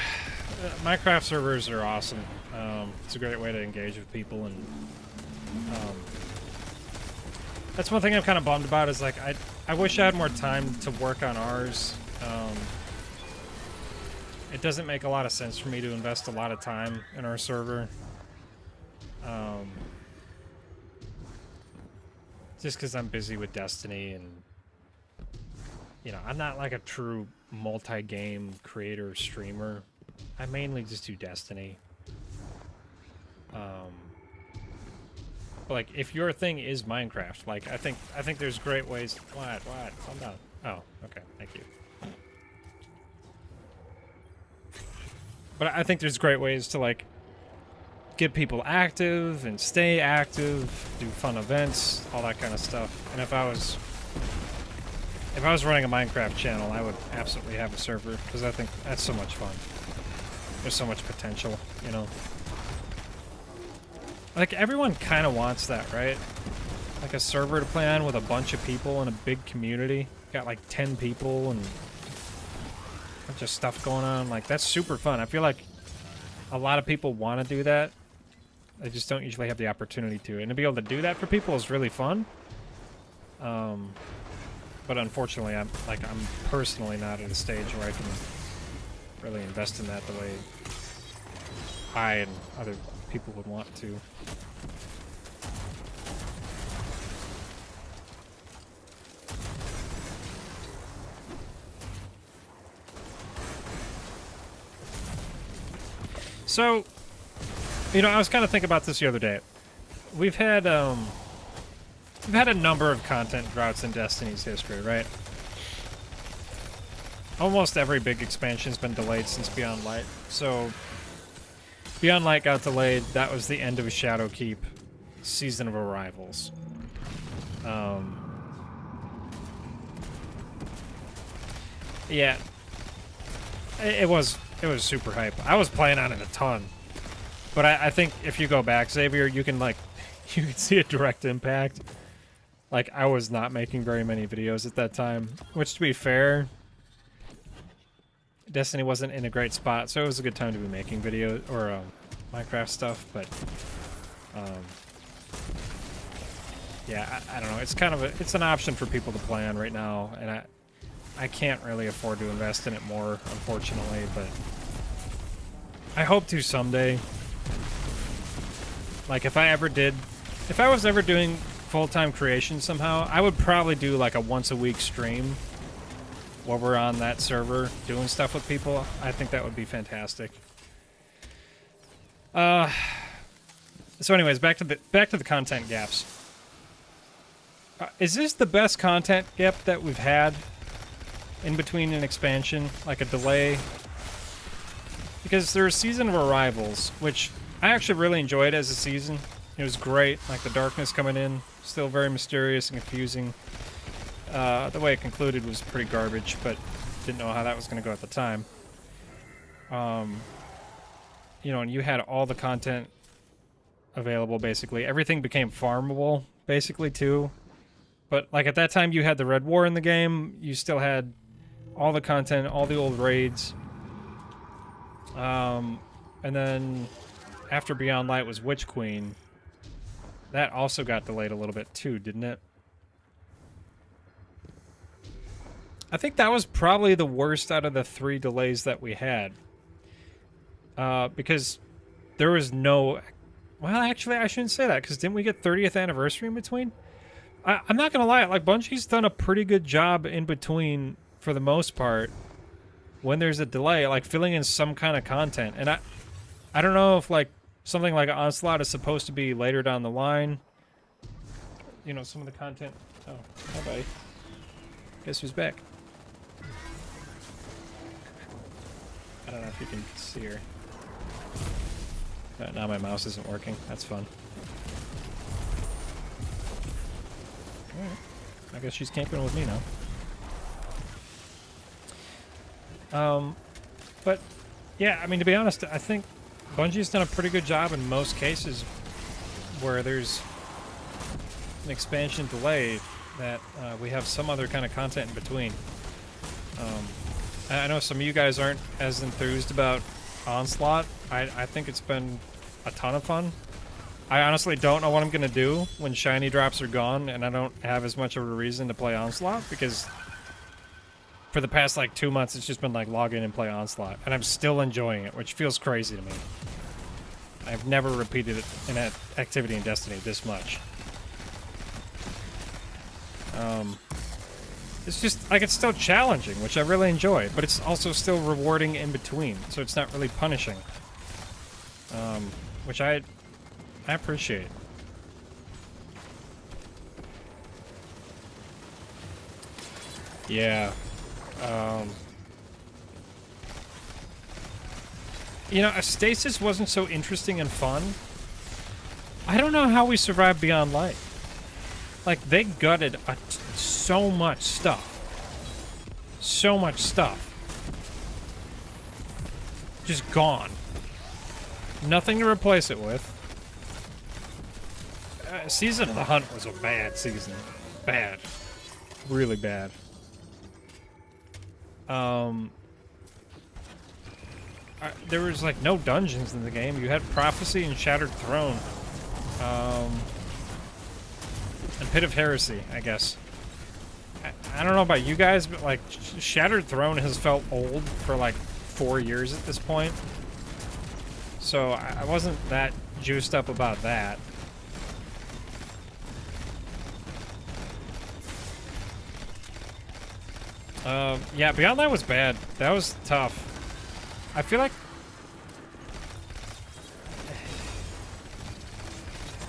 Minecraft servers are awesome. It's a great way to engage with people, and that's one thing I'm kind of bummed about, is like I wish I had more time to work on ours. It doesn't make a lot of sense for me to invest a lot of time in our server. Just because I'm busy with Destiny, and you know, I'm not like a true multi-game creator streamer. I mainly just do Destiny. But like, if your thing is Minecraft, like I think there's great ways. What? Calm down. Oh, okay. Thank you. But I think there's great ways to like get people active and stay active, do fun events, all that kind of stuff. And if I was running a Minecraft channel, I would absolutely have a server, because I think that's so much fun. There's so much potential, you know. Like, everyone kind of wants that, right? Like a server to play on with a bunch of people in a big community. Got like 10 people and a bunch of stuff going on. Like, that's super fun. I feel like a lot of people want to do that. They just don't usually have the opportunity to. And to be able to do that for people is really fun. But unfortunately, I'm personally not at a stage where I can really invest in that the way I and other people would want to. So, you know, I was kind of thinking about this the other day. We've had a number of content droughts in Destiny's history, right? Almost every big expansion's been delayed since Beyond Light. So, Beyond Light got delayed. That was the end of Shadowkeep, Season of Arrivals. Yeah, it was super hype. I was playing on it a ton, but I think if you go back, Xavier, you can see a direct impact. Like, I was not making very many videos at that time, which, to be fair, Destiny wasn't in a great spot, so it was a good time to be making video or Minecraft stuff. But yeah, I don't know. It's kind of it's an option for people to play on right now, and I can't really afford to invest in it more, unfortunately, but I hope to someday. Like, if I was ever doing full-time creation somehow, I would probably do like a once-a-week stream while we're on that server doing stuff with people. I think that would be fantastic. So anyways, back to the content gaps. Is this the best content gap that we've had in between an expansion, like a delay? Because there's Season of Arrivals, which I actually really enjoyed as a season. It was great, like the darkness coming in, still very mysterious and confusing. The way it concluded was pretty garbage, but didn't know how that was going to go at the time. You know, and you had all the content available, basically. Everything became farmable, basically, too. But, like, at that time, you had the Red War in the game. You still had all the content, all the old raids. And then, after Beyond Light was Witch Queen. That also got delayed a little bit, too, didn't it? I think that was probably the worst out of the 3 delays that we had. Because there was no... Well, actually, I shouldn't say that, because didn't we get 30th anniversary in between? I'm not going to lie, like, Bungie's done a pretty good job in between, for the most part, when there's a delay, like, filling in some kind of content. And I don't know if, like, something like Onslaught is supposed to be later down the line. You know, some of the content... Oh, hi, buddy. Guess who's back? I don't know if you can see her. Now my mouse isn't working. That's fun. Alright. I guess she's camping with me now. But, yeah, I mean, to be honest, I think Bungie's done a pretty good job in most cases where there's an expansion delay that we have some other kind of content in between. I know some of you guys aren't as enthused about Onslaught. I think it's been a ton of fun. I honestly don't know what I'm going to do when shiny drops are gone and I don't have as much of a reason to play Onslaught, because for the past like 2 months it's just been like log in and play Onslaught, and I'm still enjoying it, which feels crazy to me. I've never repeated it in an activity in Destiny this much. It's just, like, it's still challenging, which I really enjoy, but it's also still rewarding in between, so it's not really punishing. Which I appreciate. Yeah. You know, Stasis wasn't so interesting and fun. I don't know how we survived Beyond Light. Like, they gutted so much stuff. So much stuff. Just gone. Nothing to replace it with. Season of the Hunt was a bad season. Bad. Really bad. There was, like, no dungeons in the game. You had Prophecy and Shattered Throne. And Pit of Heresy, I guess. I don't know about you guys, but, like, Shattered Throne has felt old for, like, 4 years at this point. So I wasn't that juiced up about that. Yeah, Beyond Light was bad. That was tough. I feel like...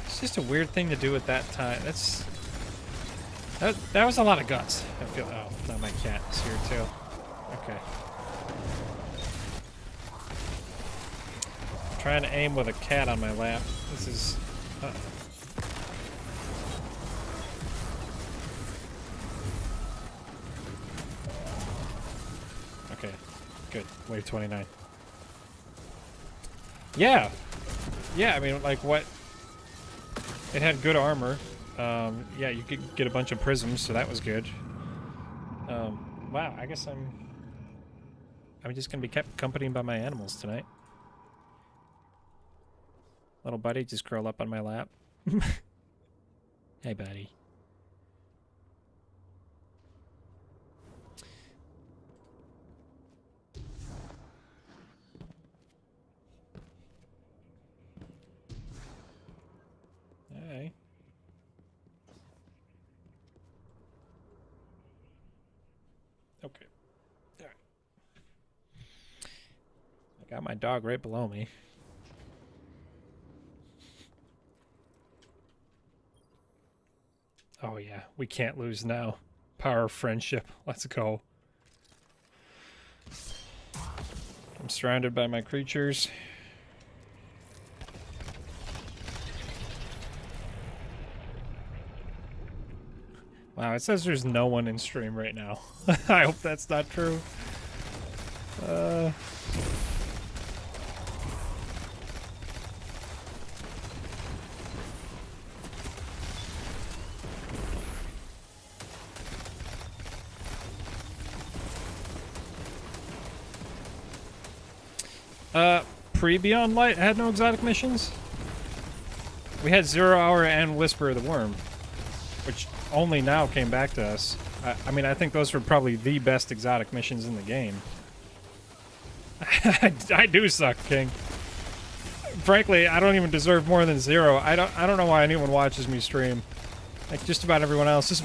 It's just a weird thing to do at that time. That was a lot of guts. I feel... Oh, now my cat is here too. Okay. I'm trying to aim with a cat on my lap. This is... Okay, good. Wave 29. Yeah! Yeah, I mean, like, what... It had good armor. Yeah, you could get a bunch of prisms, so that was good. Wow, I guess I'm just gonna be kept company by my animals tonight. Little buddy just curl up on my lap. Hey, buddy. Okay. All right. I got my dog right below me. Oh yeah, we can't lose now. Power of friendship. Let's go. I'm surrounded by my creatures. Wow, it says there's no one in stream right now. I hope that's not true. Pre-Beyond Light had no exotic missions? We had 0 Hour and Whisper of the Worm, which only now came back to us. I mean, I think those were probably the best exotic missions in the game. I do suck, King. Frankly, I don't even deserve more than 0. I don't know why anyone watches me stream. Like, just about everyone else is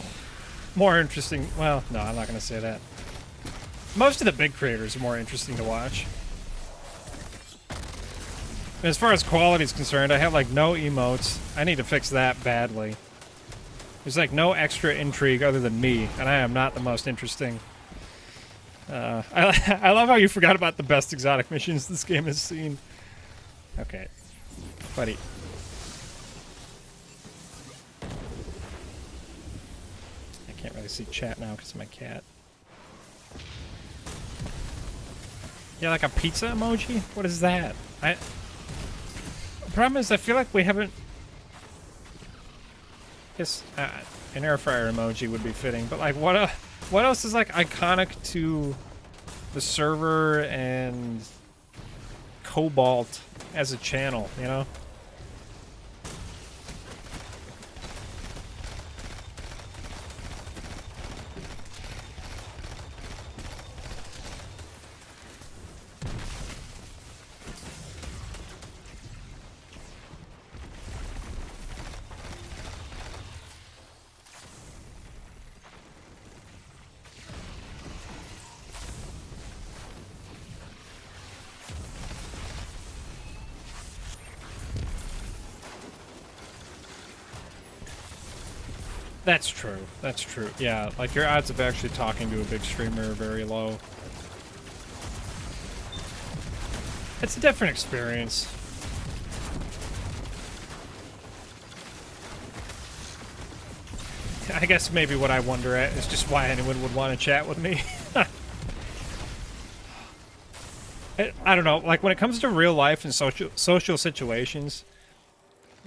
more interesting. Well, no, I'm not going to say that. Most of the big creators are more interesting to watch. As far as quality is concerned, I have, like, no emotes. I need to fix that badly. There's, like, no extra intrigue other than me, and I am not the most interesting. I love how you forgot about the best exotic missions this game has seen. Okay. Buddy. I can't really see chat now because of my cat. Yeah, like a pizza emoji? What is that? The problem is I feel like we haven't... I guess an air fryer emoji would be fitting, but like what else is like iconic to the server and Cobalt as a channel, you know? That's true. That's true. Yeah, like your odds of actually talking to a big streamer are very low. It's a different experience. I guess maybe what I wonder at is just why anyone would want to chat with me. I don't know, like when it comes to real life and social situations,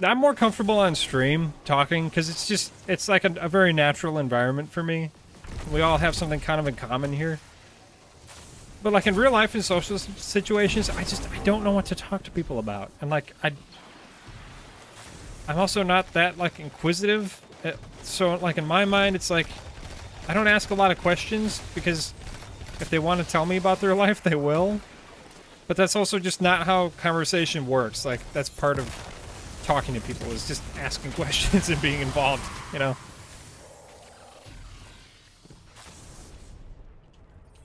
I'm more comfortable on stream talking because it's like a very natural environment for me. We all have something kind of in common here. But like in real life and social situations, I don't know what to talk to people about. And like I'm also not that like inquisitive. So like in my mind, it's like I don't ask a lot of questions because if they want to tell me about their life, they will. But that's also just not how conversation works. Like that's part of talking to people is just asking questions and being involved, you know?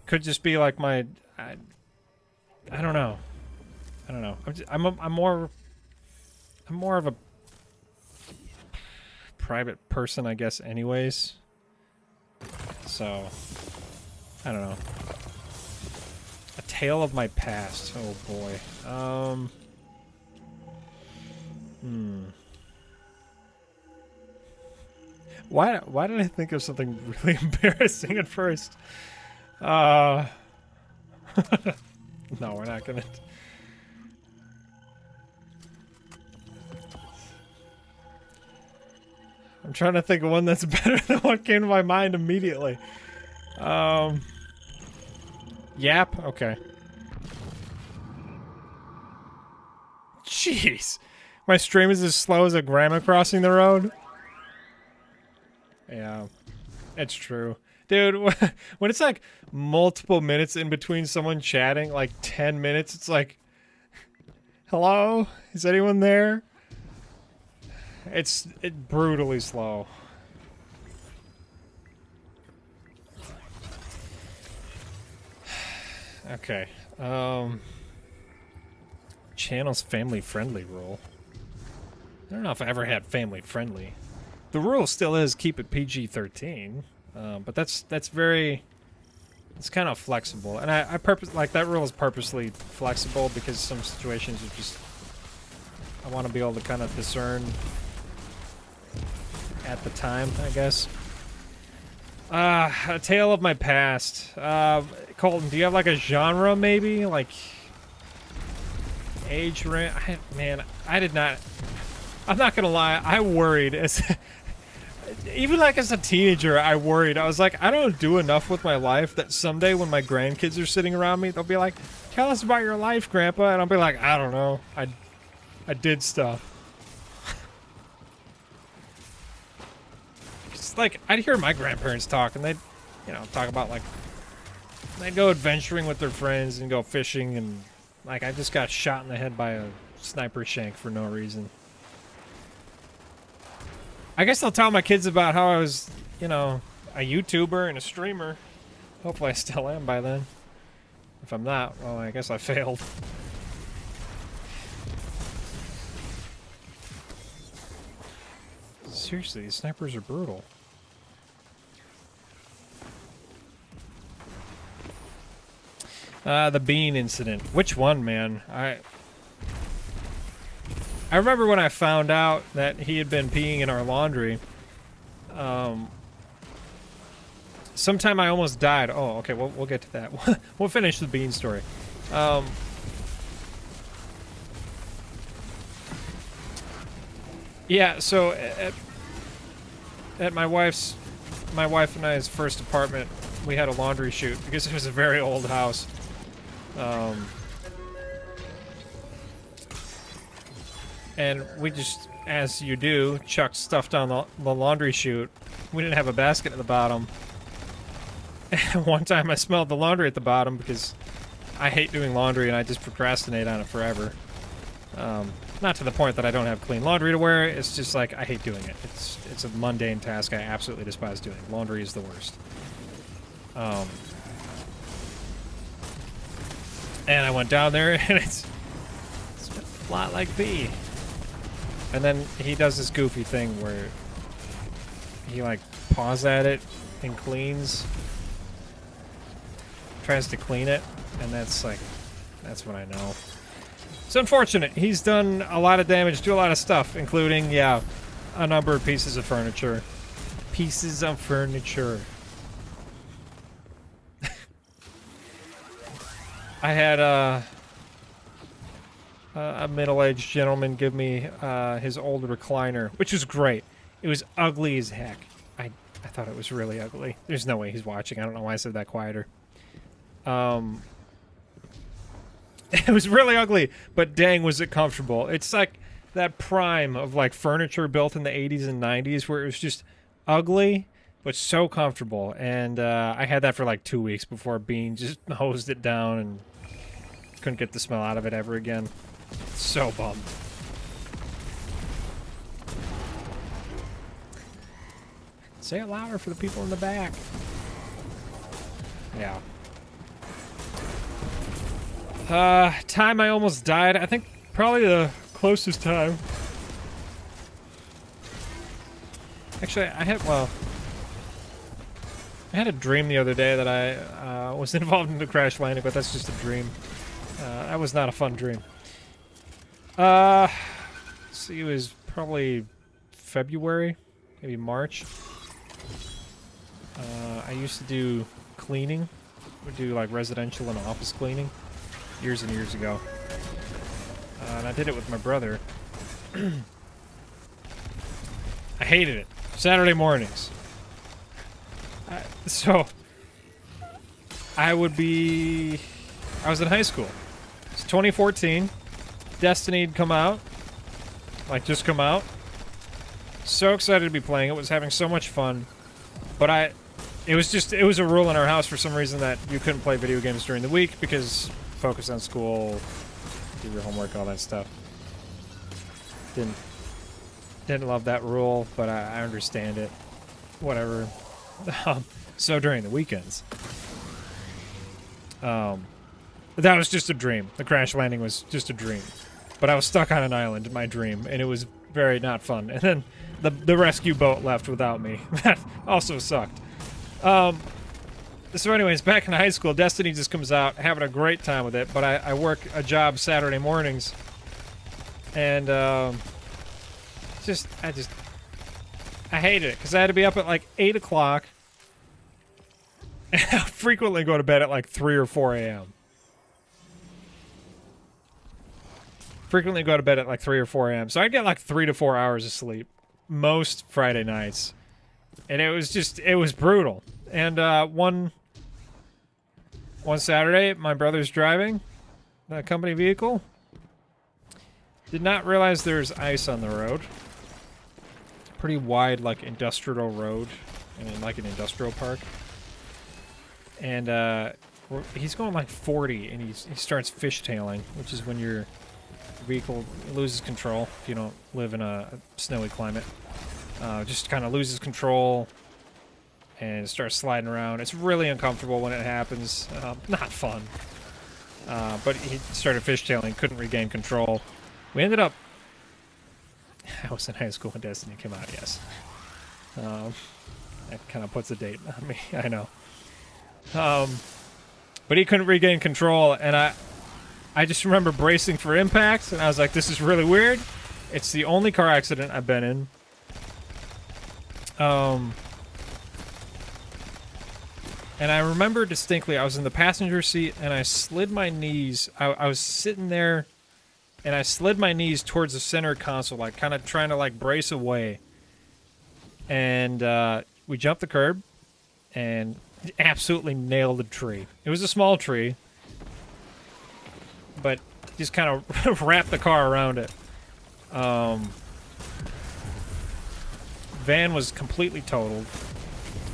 Could just be like my... I don't know. I don't know. I'm more of a private person, I guess, anyways. So, I don't know. A tale of my past. Oh, boy. Why did I think of something really embarrassing at first? No, we're not gonna... I'm trying to think of one that's better than what came to my mind immediately. Yap? Okay. Jeez. My stream is as slow as a grandma crossing the road. Yeah, it's true. Dude, when it's like multiple minutes in between someone chatting, like 10 minutes, it's like, hello? Is anyone there? It's brutally slow. Okay. Channel's family-friendly rule. I don't know if I ever had family-friendly. The rule still is keep it PG-13, but that's very... It's kind of flexible, and I like that rule is purposely flexible because some situations are just... I want to be able to kind of discern at the time, I guess. A tale of my past. Colton, do you have like a genre maybe? Like age range? Man, I did not. I'm not gonna lie. I worried as even like as a teenager. I worried. I was like, I don't do enough with my life that someday when my grandkids are sitting around me, they'll be like, "Tell us about your life, Grandpa," and I'll be like, "I don't know. I did stuff." It's like I'd hear my grandparents talk, and they'd, you know, talk about like they'd go adventuring with their friends and go fishing, and like I just got shot in the head by a sniper shank for no reason. I guess I'll tell my kids about how I was, you know, a YouTuber and a streamer. Hopefully I still am by then. If I'm not, well, I guess I failed. Seriously, these snipers are brutal. The BEACN incident. Which one, man? I remember when I found out that he had been peeing in our laundry. Sometime I almost died. Oh, okay, we'll get to that. We'll finish the BEACN story. Yeah, so at my wife and I's first apartment, we had a laundry chute because it was a very old house. And we just, as you do, chucked stuff down the laundry chute. We didn't have a basket at the bottom. And one time I smelled the laundry at the bottom because I hate doing laundry and I just procrastinate on it forever. Not to the point that I don't have clean laundry to wear. It's just like I hate doing it. It's a mundane task I absolutely despise doing. Laundry is the worst. And I went down there and it's a lot like pee. And then he does this goofy thing where he like paws at it and tries to clean it, and that's when I know. It's unfortunate. He's done a lot of damage to a lot of stuff, including, yeah, a number of pieces of furniture. Pieces of furniture. I had a middle-aged gentleman give me his old recliner, which was great. It was ugly as heck. I thought it was really ugly. There's no way he's watching. I don't know why I said that quieter. It was really ugly, but dang, was it comfortable. It's like that prime of like furniture built in the 80s and 90s where it was just ugly, but so comfortable. And I had that for like 2 weeks before BEACN just hosed it down and couldn't get the smell out of it ever again. So bummed. Say it louder for the people in the back. Yeah. Time I almost died. I think probably the closest time. Actually, I had a dream the other day that I was involved in a crash landing, but that's just a dream. That was not a fun dream. See, it was probably February, maybe March. I used to do cleaning. Would do like residential and office cleaning years and years ago. And I did it with my brother. I hated it. Saturday mornings. So I was in high school. It's 2014. Destiny had come out. Like, just come out. So excited to be playing it. Was having so much fun. But it was a rule in our house for some reason that you couldn't play video games during the week because focus on school, do your homework, all that stuff. Didn't love that rule, but I understand it. Whatever. So during the weekends, That was just a dream. The crash landing was just a dream. But I was stuck on an island in my dream, and it was very not fun. And then the rescue boat left without me. That also sucked. So anyways, back in high school, Destiny just comes out, having a great time with it, but I work a job Saturday mornings, and I hated it, because I had to be up at like 8 o'clock, and I frequently go to bed at like 3 or 4 a.m. Frequently go to bed at like 3 or 4 a.m. So I'd get like 3 to 4 hours of sleep most Friday nights. And it was brutal. And one Saturday, my brother's driving the company vehicle. Did not realize there's ice on the road. Pretty wide, like, industrial road. And like an industrial park. And he's going like 40, and he starts fishtailing, which is when your vehicle loses control if you don't live in a snowy climate. Just kind of loses control and starts sliding around. It's really uncomfortable when it happens. Not fun. But he started fishtailing, couldn't regain control. We ended up... I was in high school when Destiny came out, yes. That kind of puts a date on me, I know. But he couldn't regain control, and I just remember bracing for impact, and I was like, this is really weird. It's the only car accident I've been in. And I remember distinctly, I was in the passenger seat, and I slid my knees. I was sitting there, and I slid my knees towards the center console, like kind of trying to like brace away. And we jumped the curb, and absolutely nailed the tree. It was a small tree, but just kind of wrapped the car around it. Van was completely totaled.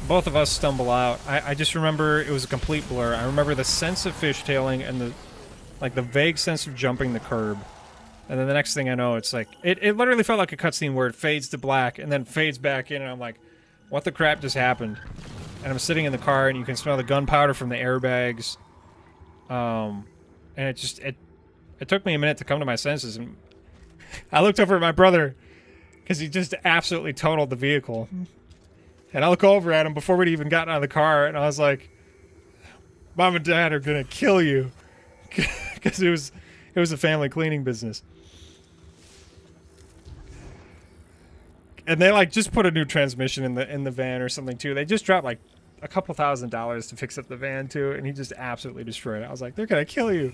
Both of us stumble out. I just remember it was a complete blur. I remember the sense of fishtailing and the vague sense of jumping the curb. And then the next thing I know, it's like, it literally felt like a cutscene where it fades to black and then fades back in, and I'm like, what the crap just happened? And I'm sitting in the car, and you can smell the gunpowder from the airbags. And it took me a minute to come to my senses, and I looked over at my brother, because he just absolutely totaled the vehicle. And I look over at him before we'd even gotten out of the car, and I was like, Mom and Dad are gonna kill you. Because it was a family cleaning business. And they like just put a new transmission in the van or something too. They just dropped like a couple $1,000s to fix up the van too, and he just absolutely destroyed it. I was like, they're gonna kill you.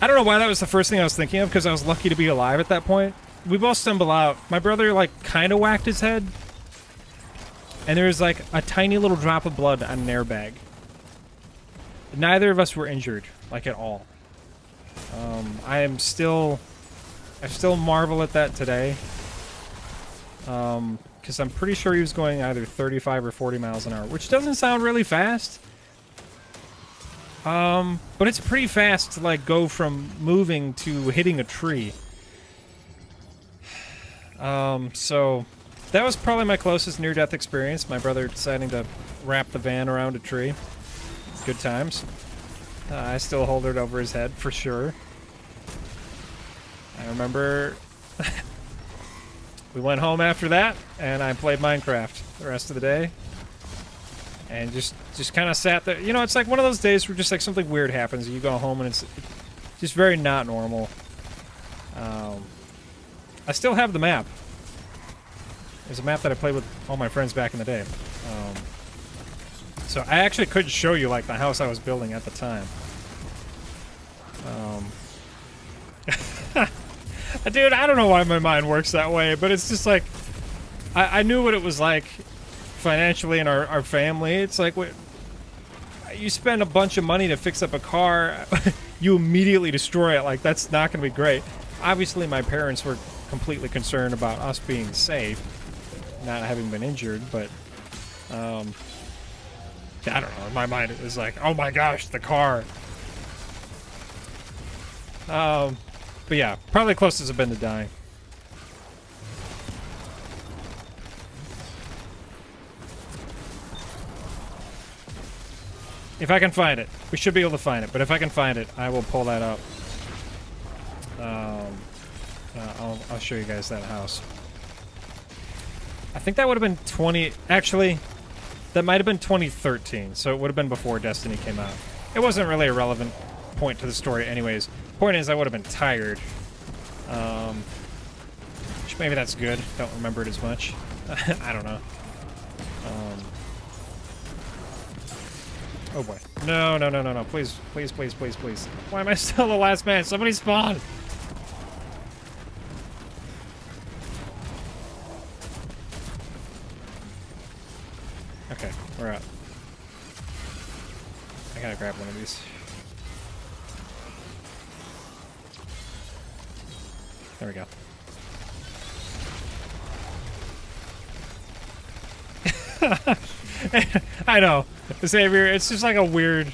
I don't know why that was the first thing I was thinking of, because I was lucky to be alive at that point. We both stumble out. My brother like kind of whacked his head, and there was like a tiny little drop of blood on an airbag. Neither of us were injured, like at all. I still marvel at that today. Because I'm pretty sure he was going either 35 or 40 miles an hour, which doesn't sound really fast. But it's pretty fast to like go from moving to hitting a tree. So that was probably my closest near-death experience. My brother deciding to wrap the van around a tree. Good times. I still hold it over his head for sure. I remember we went home after that, and I played Minecraft the rest of the day. And just kind of sat there. You know, it's like one of those days where just like something weird happens. You go home and it's just very not normal. I still have the map. There's a map that I played with all my friends back in the day. So I actually could show you like the house I was building at the time. Dude, I don't know why my mind works that way, but it's just like I knew what it was like financially in our family. It's like you spend a bunch of money to fix up a car, you immediately destroy it. Like, that's not going to be great. Obviously, my parents were completely concerned about us being safe, not having been injured, but I don't know. In my mind, it was like, oh my gosh, the car. But yeah, probably closest I've been to dying. If I can find it. We should be able to find it, but if I can find it, I will pull that up. I'll show you guys that house. I think that would have been 20... Actually, that might have been 2013, so it would have been before Destiny came out. It wasn't really a relevant point to the story anyways. Point is, I would have been tired. Which maybe that's good. Don't remember it as much. I don't know. Oh boy. No, no, no, no, no. Please, please, please, please, please. Why am I still the last man? Somebody spawn! Okay, we're out. I gotta grab one of these. There we go. I know. Xavier, it's just like a weird...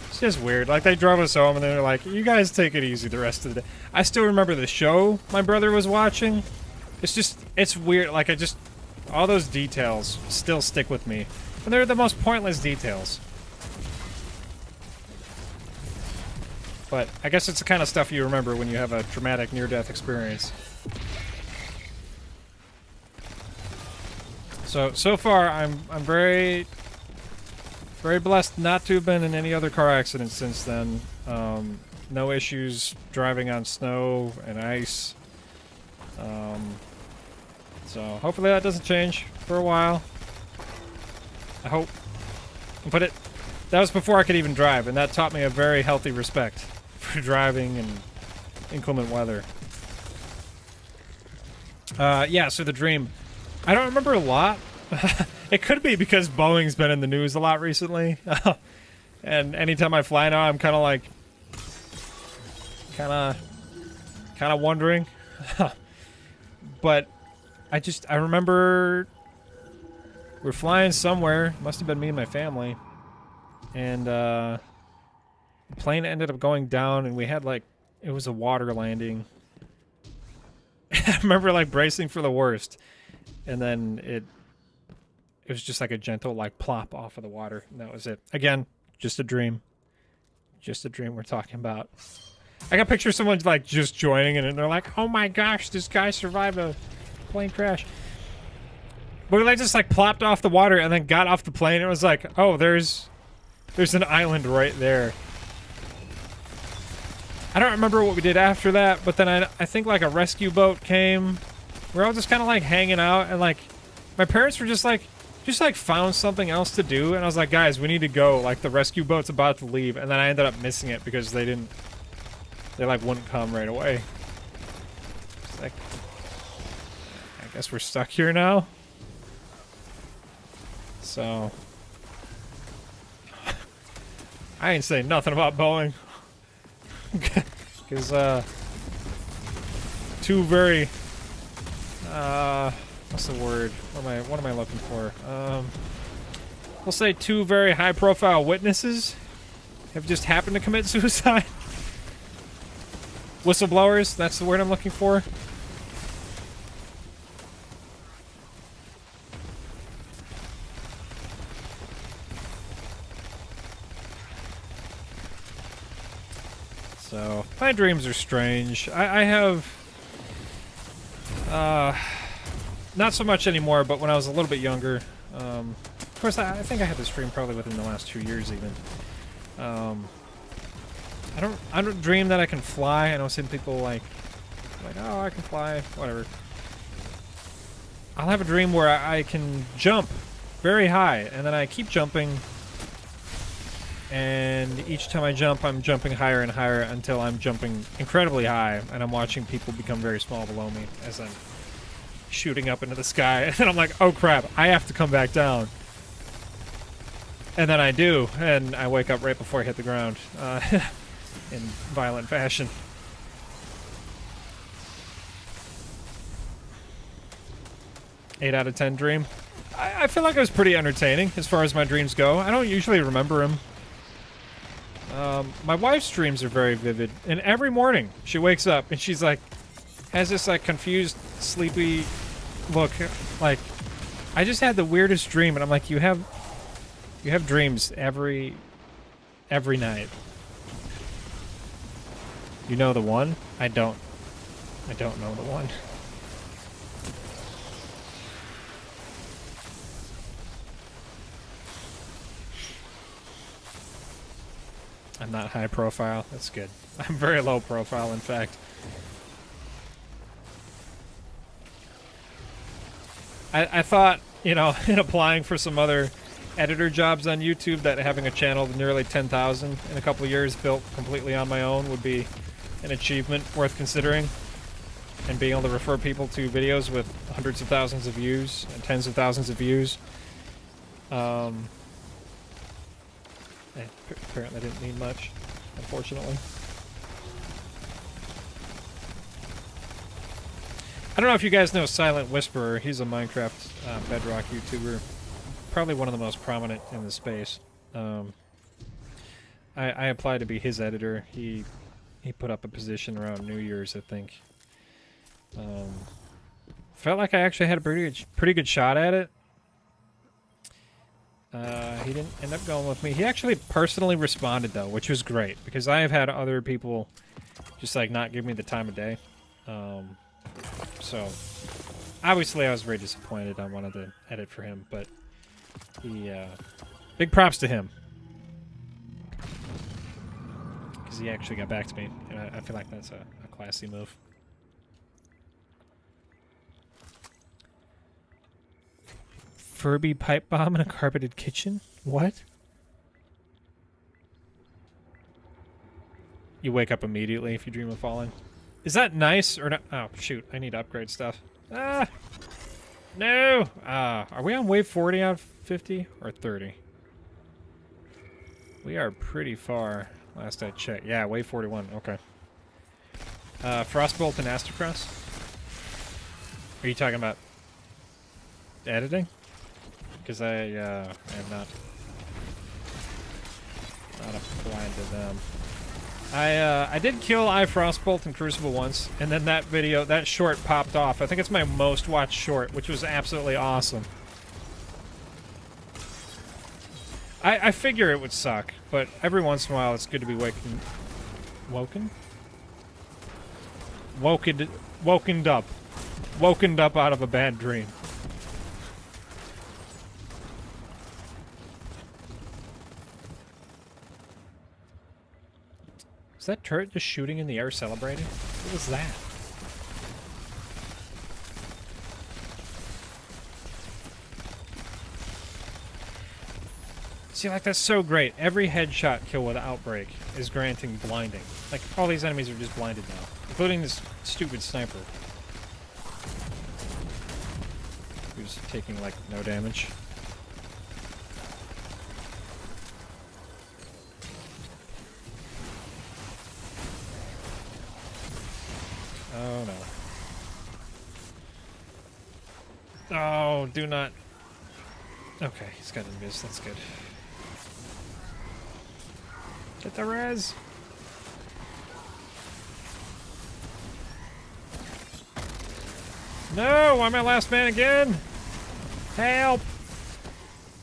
It's just weird. Like, they drove us home and they're like, you guys take it easy the rest of the day. I still remember the show my brother was watching. It's just... It's weird. Like, all those details still stick with me. And they're the most pointless details. But I guess it's the kind of stuff you remember when you have a traumatic near-death experience. So far, I'm very, very blessed not to have been in any other car accidents since then. No issues driving on snow and ice. So hopefully that doesn't change for a while. I hope. But that was before I could even drive, and that taught me a very healthy respect for driving in inclement weather. Yeah, so the dream. I don't remember a lot. It could be because Boeing's been in the news a lot recently. And anytime I fly now, I'm kind of like... Kind of wondering. But I remember... We're flying somewhere. Must have been me and my family. And, the plane ended up going down, and we had, like... It was a water landing. I remember, like, bracing for the worst. And then it was just like a gentle, like, plop off of the water. And that was it. Again, just a dream. Just a dream we're talking about. I got pictures of someone, like, just joining in, and they're like, oh my gosh, this guy survived a plane crash. But they just, like, plopped off the water and then got off the plane. It was like, oh, there's an island right there. I don't remember what we did after that, but then I think, like, a rescue boat came. We're all just kind of, like, hanging out, and, like, my parents were just found something else to do, and I was like, guys, we need to go. Like, the rescue boat's about to leave, and then I ended up missing it because they, like, wouldn't come right away. It's like, I guess we're stuck here now. So, I ain't saying nothing about Boeing. Because, two very... what's the word? What am I looking for? We'll say two very high-profile witnesses have just happened to commit suicide. Whistleblowers, that's the word I'm looking for. So, my dreams are strange. I have... not so much anymore, but when I was a little bit younger, of course, I think I had this dream probably within the last 2 years, even. I don't dream that I can fly. I know some people like, oh, I can fly, whatever. I'll have a dream where I can jump very high, and then I keep jumping, and each time I jump, I'm jumping higher and higher until I'm jumping incredibly high, and I'm watching people become very small below me as I'm shooting up into the sky, and then I'm like, oh crap, I have to come back down. And then I do, and I wake up right before I hit the ground, in violent fashion. Eight out of 10 dream. I feel like it was pretty entertaining as far as my dreams go. I don't usually remember them. My wife's dreams are very vivid, and every morning she wakes up and she's like, has this like confused, sleepy look, like, I just had the weirdest dream, and I'm like, you have You have dreams every night. You know the one? I don't. I don't know the one. I'm not high profile. That's good. I'm very low profile, in fact. I thought, you know, in applying for some other editor jobs on YouTube, that having a channel of nearly 10,000 in a couple of years built completely on my own would be an achievement worth considering. And being able to refer people to videos with hundreds of thousands of views and tens of thousands of views. Apparently didn't mean much, unfortunately. I don't know if you guys know Silent Whisperer. He's a Minecraft Bedrock YouTuber. Probably one of the most prominent in the space. I applied to be his editor. He put up a position around New Year's, I think. Felt like I actually had a pretty good shot at it. He didn't end up going with me. He actually personally responded, though, which was great, because I have had other people just, like, not give me the time of day. So, obviously I was very disappointed. I wanted to edit for him, but he, big props to him. Because he actually got back to me, and I feel like that's a classy move. Furby pipe bomb in a carpeted kitchen? What? You wake up immediately if you dream of falling. Is that nice or not? Oh, shoot. I need to upgrade stuff. Ah! No! Are we on wave 40 out of 50 or 30? We are pretty far, last I checked. Yeah, wave 41. Okay. Frostbolt and Astacross? Are you talking about editing? Because I am not applied to them. I did kill Frostbolt in Crucible once, and then that video, that short popped off. I think it's my most watched short, which was absolutely awesome. I figure it would suck, but every once in a while it's good to be woken up out of a bad dream. Is that turret just shooting in the air celebrating? What was that? See, like, that's so great. Every headshot kill with Outbreak is granting blinding. Like, all these enemies are just blinded now. Including this stupid sniper. Who's taking, like, no damage. Oh, no. Oh, do not... Okay, he's got invis. That's good. Get the res! No! I'm my last man again! Help!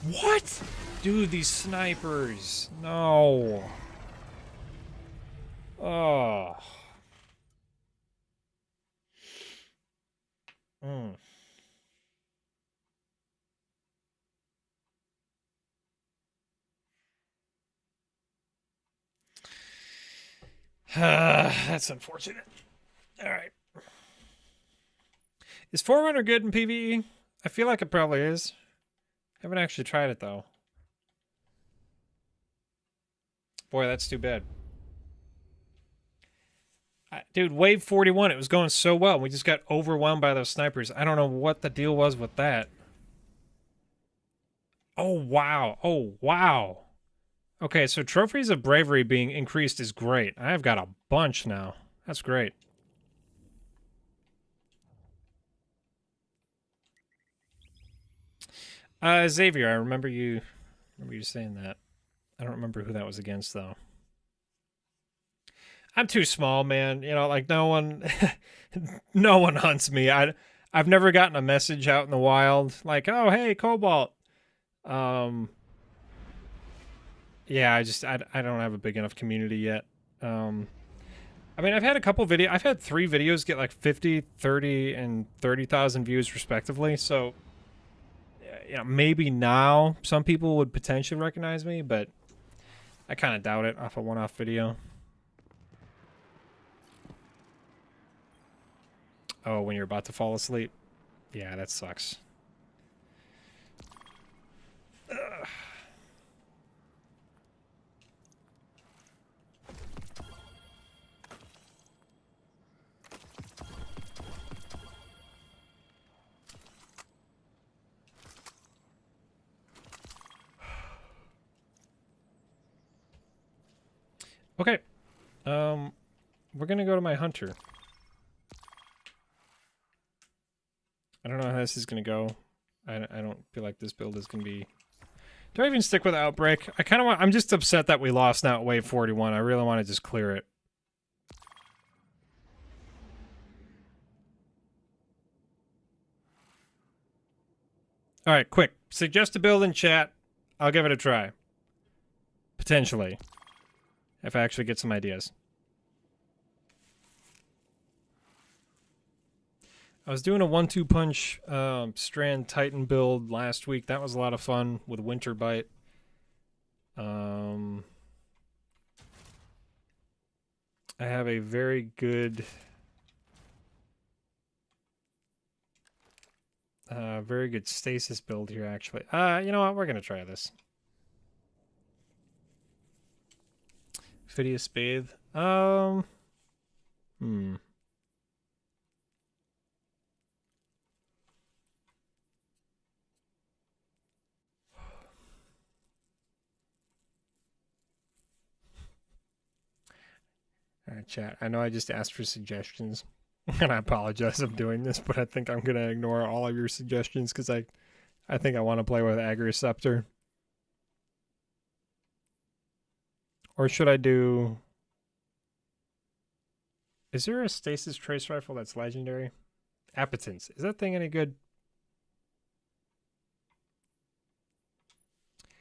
What? Dude, these snipers. No. Oh. That's unfortunate. Alright. Is Forerunner good in PvE? I feel like it probably is. Haven't actually tried it, though. Boy, that's too bad. Dude, wave 41, it was going so well. We just got overwhelmed by those snipers. I don't know what the deal was with that. Oh, wow. Oh, wow. Okay, so trophies of bravery being increased is great. I've got a bunch now. That's great. Xavier, I remember you saying that. I don't remember who that was against, though. I'm too small, man. You know, like, no one no one hunts me. I've never gotten a message out in the wild like, "Oh, hey, Cobalt. Yeah, I don't have a big enough community yet. I mean, I've had a couple video. I've had 3 videos get like 50, 30, and 30,000 views respectively. So, you know, maybe now some people would potentially recognize me, but I kind of doubt it off a one-off video. Oh, when you're about to fall asleep. Yeah, that sucks. Ugh. Okay. We're gonna go to my hunter. I don't know how this is gonna go. I don't feel like this build is gonna be... Do I even stick with Outbreak? I kind of want... I'm just upset that we lost now at wave 41. I really want to just clear it. Alright, quick. Suggest a build in chat. I'll give it a try. Potentially. If I actually get some ideas. I was doing a 1-2 punch Strand Titan build last week. That was a lot of fun with Winter Bite. I have a very good stasis build here, actually. You know what? We're gonna try this. Phidias Bathe. Alright, chat. I know I just asked for suggestions. And I apologize I'm doing this, but I think I'm gonna ignore all of your suggestions because I think I want to play with Agriceptor. Or should I do... Is there a stasis trace rifle that's legendary? Appetence. Is that thing any good?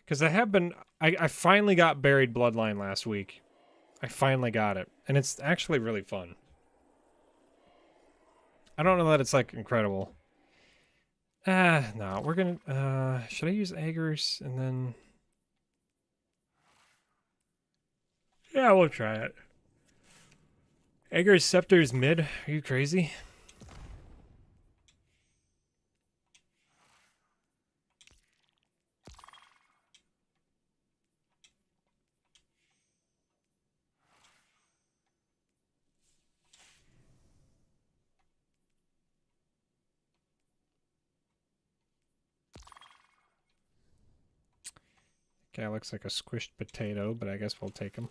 Because I have been... I finally got Buried Bloodline last week. I finally got it. And it's actually really fun. I don't know that it's, like, incredible. No. We're gonna... should I use Aegers and then... Yeah, we'll try it. Aegir's Scepter is mid. Are you crazy? Guy looks like a squished potato, but I guess we'll take him.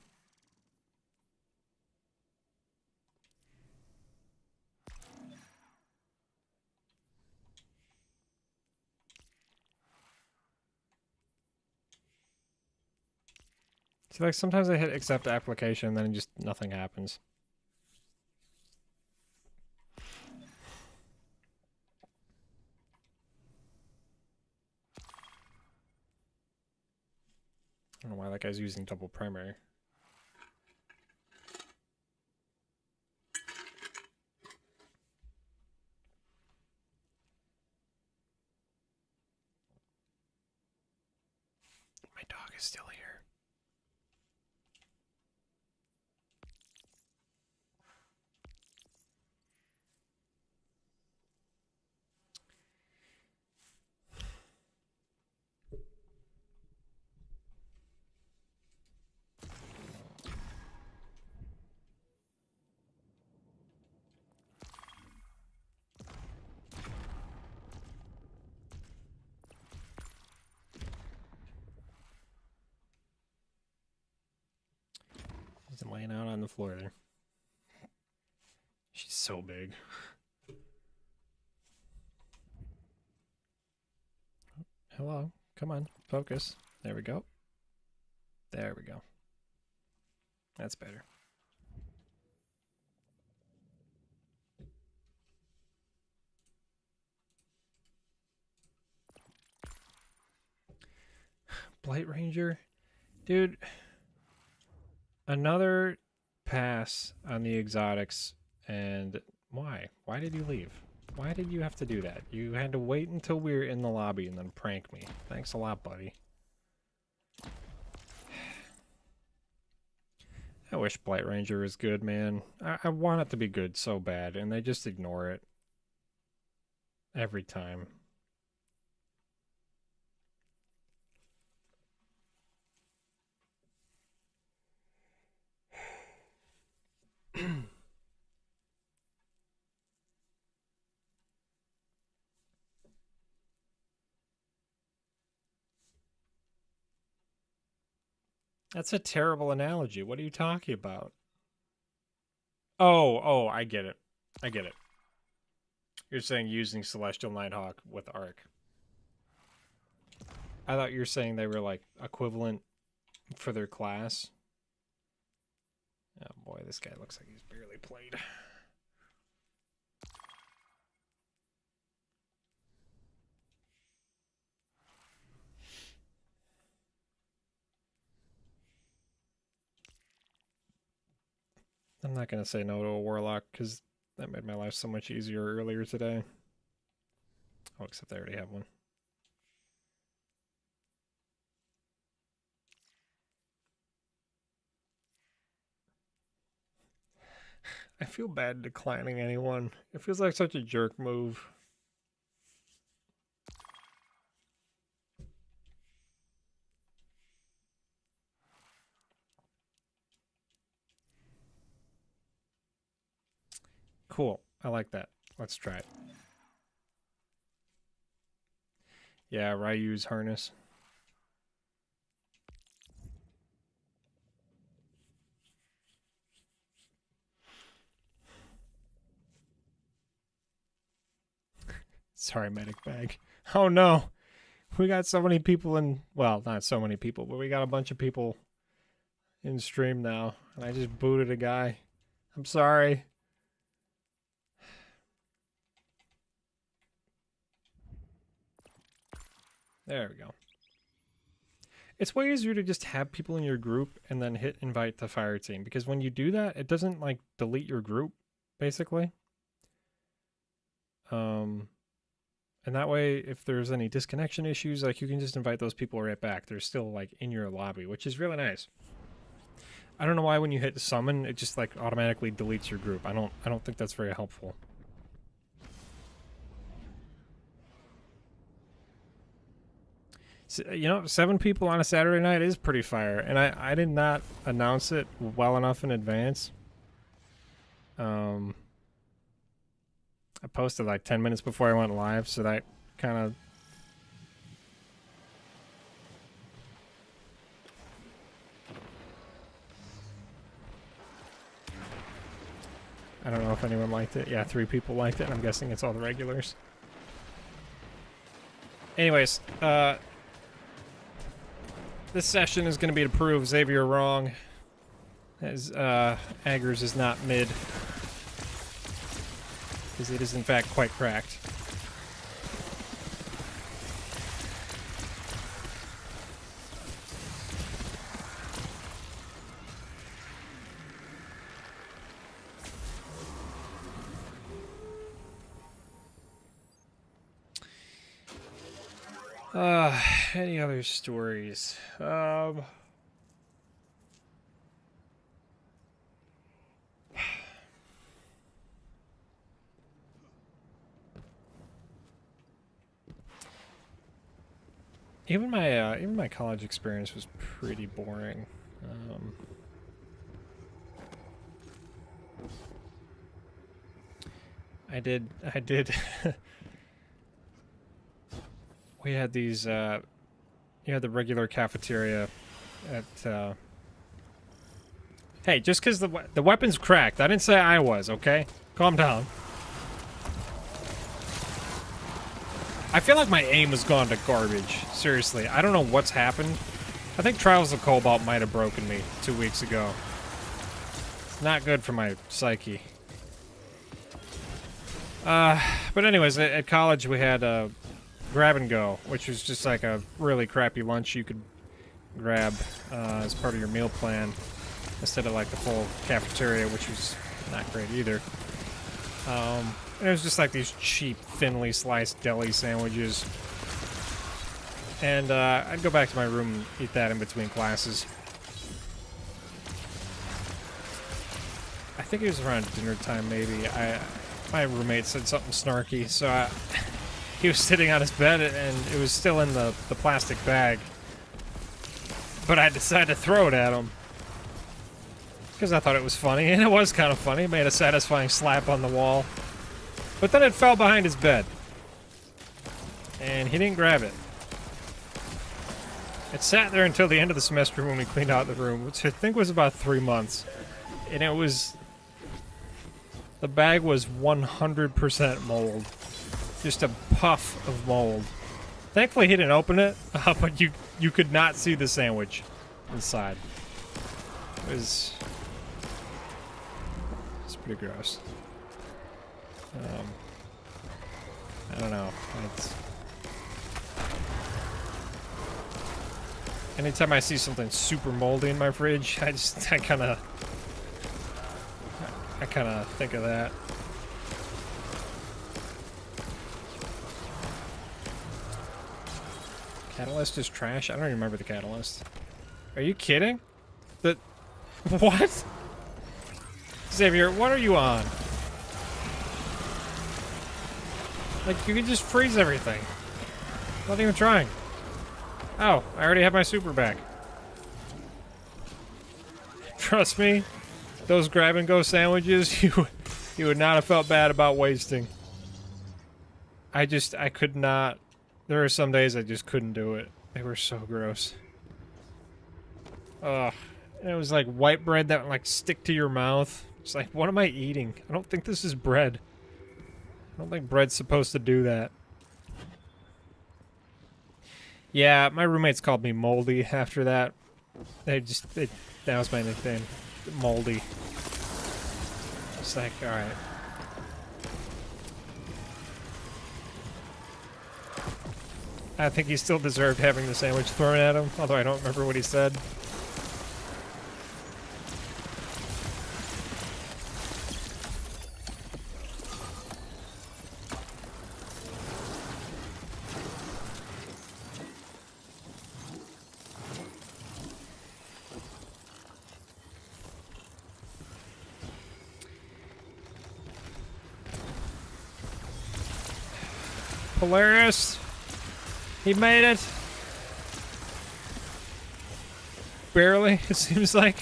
See, like, sometimes I hit accept application and then just nothing happens. I don't know why that guy's using double primary. My dog is still here. He's laying out on the floor there. She's so big. Hello. Come on. Focus. There we go. There we go. That's better. Blight Ranger. Dude, another pass on the exotics, and why? Why did you leave? Why did you have to do that? You had to wait until we were in the lobby and then prank me. Thanks a lot, buddy. I wish Blight Ranger was good, man. I want it to be good so bad, and they just ignore it. Every time. That's a terrible analogy. What are you talking about? Oh, I get it. I get it. You're saying using Celestial Nighthawk with Arc. I thought you were saying they were like equivalent for their class. Oh boy, this guy looks like he's barely played. I'm not going to say no to a Warlock, because that made my life so much easier earlier today. Oh, except I already have one. I feel bad declining anyone. It feels like such a jerk move. Cool. I like that. Let's try it. Yeah, Ryu's harness. Sorry, medic bag. Oh no. We got so many people in... Well, not so many people, but we got a bunch of people in stream now. And I just booted a guy. I'm sorry. There we go. It's way easier to just have people in your group and then hit invite to fire team, because when you do that, it doesn't like delete your group, basically. And that way, if there's any disconnection issues, like you can just invite those people right back. They're still like in your lobby, which is really nice. I don't know why when you hit summon, it just like automatically deletes your group. I don't think that's very helpful. So, you know, 7 people on a Saturday night is pretty fire, and I did not announce it well enough in advance. I posted like 10 minutes before I went live, so that kind of... I don't know if anyone liked it. Yeah, 3 people liked it, and I'm guessing it's all the regulars. Anyways, this session is going to be to prove Xavier wrong, as Aggers is not mid, because it is in fact quite cracked. Any other stories? Even my college experience was pretty boring. I did we had these you had the regular cafeteria at Hey, just because the weapon's cracked, I didn't say I was, okay? Calm down. I feel like my aim has gone to garbage. Seriously, I don't know what's happened. I think Trials of Cobalt might have broken me 2 weeks ago. It's not good for my psyche. But anyways, at college we had Grab and Go, which was just like a really crappy lunch you could grab as part of your meal plan instead of like the full cafeteria, which was not great either. And it was just like these cheap, thinly sliced deli sandwiches. And I'd go back to my room and eat that in between classes. I think it was around dinner time, maybe. My roommate said something snarky, so he was sitting on his bed and it was still in the plastic bag. But I decided to throw it at him. Because I thought it was funny, and it was kind of funny. It made a satisfying slap on the wall. But then it fell behind his bed. And he didn't grab it. It sat there until the end of the semester when we cleaned out the room, which I think was about 3 months. And it was... The bag was 100% mold. Just a puff of mold. Thankfully he didn't open it, but you could not see the sandwich inside. It's pretty gross. I don't know. Anytime I see something super moldy in my fridge, I kind of think of that. Catalyst is trash? I don't even remember the catalyst. Are you kidding? What? Xavier, what are you on? Like, you can just freeze everything. Not even trying. Oh, I already have my super back. Trust me, those grab-and-go sandwiches, you would not have felt bad about wasting. I could not. There are some days I just couldn't do it. They were so gross. Ugh. And it was like white bread that would like stick to your mouth. It's like, what am I eating? I don't think this is bread. I don't think bread's supposed to do that. Yeah, my roommates called me Moldy after that. That was my nickname. Moldy. It's like, alright. I think he still deserved having the sandwich thrown at him, although I don't remember what he said. Polaris! He made it! Barely, it seems like.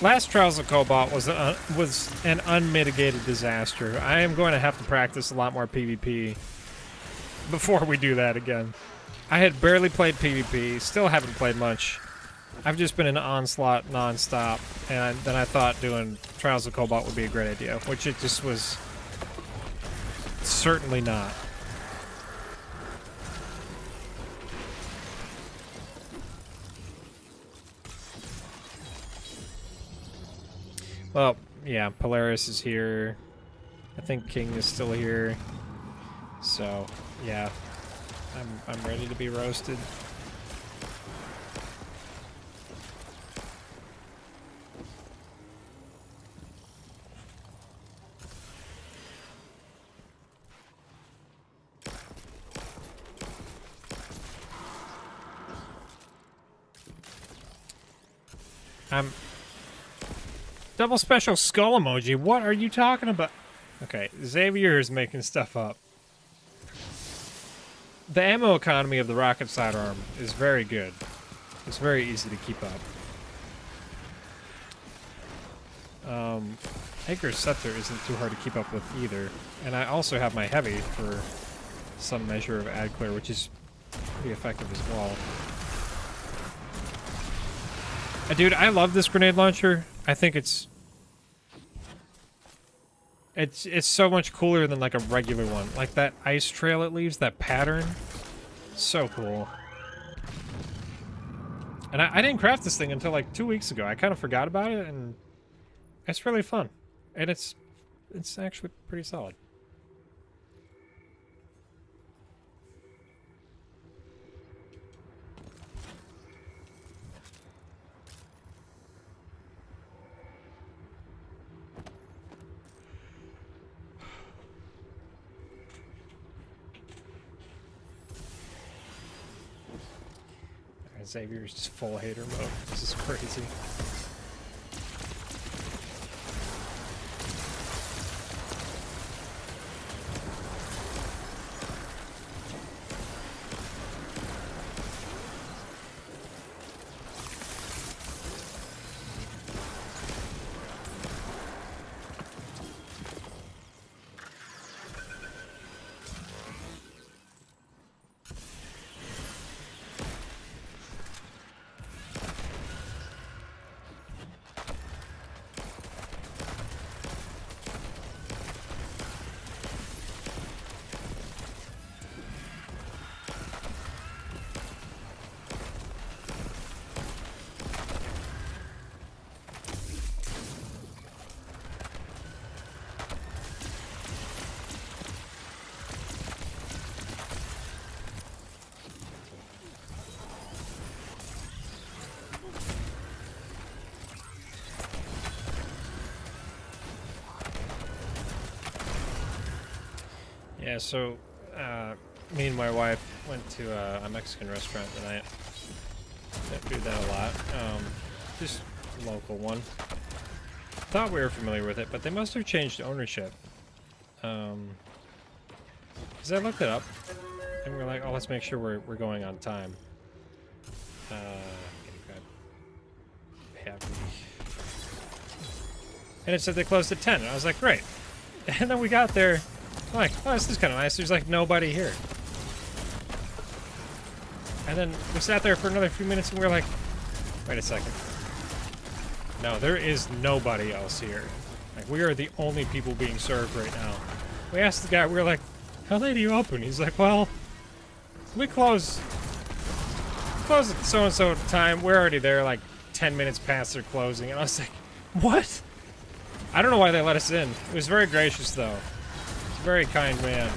Last Trials of Cobalt was an unmitigated disaster. I am going to have to practice a lot more PvP before we do that again. I had barely played PvP, still haven't played much. I've just been in Onslaught non-stop, and then I thought doing Trials of Cobalt would be a great idea, which it just was certainly not. Well, yeah, Polaris is here. I think King is still here. So, yeah, I'm ready to be roasted. Double special skull emoji. What are you talking about? Okay, Xavier is making stuff up. The ammo economy of the rocket sidearm is very good. It's very easy to keep up. Hager's Scepter isn't too hard to keep up with either. And I also have my heavy for some measure of ad clear, which is pretty effective as well. Dude, I love this grenade launcher. I think it's so much cooler than like a regular one. Like that ice trail it leaves, that pattern. So cool. And I didn't craft this thing until like 2 weeks ago. I kind of forgot about it, and it's really fun. And it's actually pretty solid. Xavier is just full hater mode. This is crazy. Yeah, so me and my wife went to a Mexican restaurant tonight. Don't do that a lot. Just a local one. Thought we were familiar with it, but they must have changed ownership. Because I looked it up, and we're like, oh, let's make sure we're going on time. And it said they closed at 10, and I was like, great. And then we got there. I'm like, oh, this is kind of nice. There's like nobody here. And then we sat there for another few minutes and we were like, wait a second. No, there is nobody else here. Like, we are the only people being served right now. We asked the guy, we were like, how late do you open? He's like, well, we close at so-and-so time. We're already there like 10 minutes past their closing. And I was like, what? I don't know why they let us in. It was very gracious, though. Very kind man.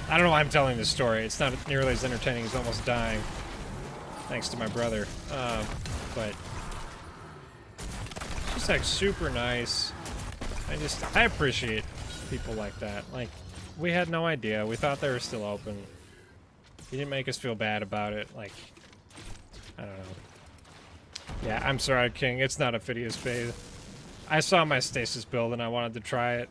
I don't know why I'm telling this story. It's not nearly as entertaining as almost dying. Thanks to my brother. But just like super nice. I appreciate people like that. Like, we had no idea. We thought they were still open. He didn't make us feel bad about it. Like, I don't know. Yeah, I'm sorry, King. It's not a Phidias fade. I saw my stasis build and I wanted to try it.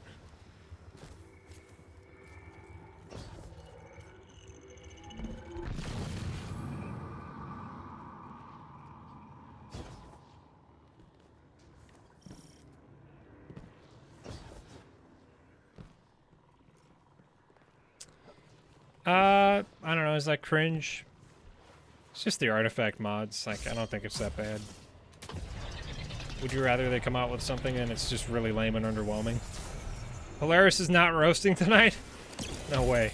I don't know, is that cringe? It's just the artifact mods. Like, I don't think it's that bad. Would you rather they come out with something and it's just really lame and underwhelming? Polaris is not roasting tonight? No way.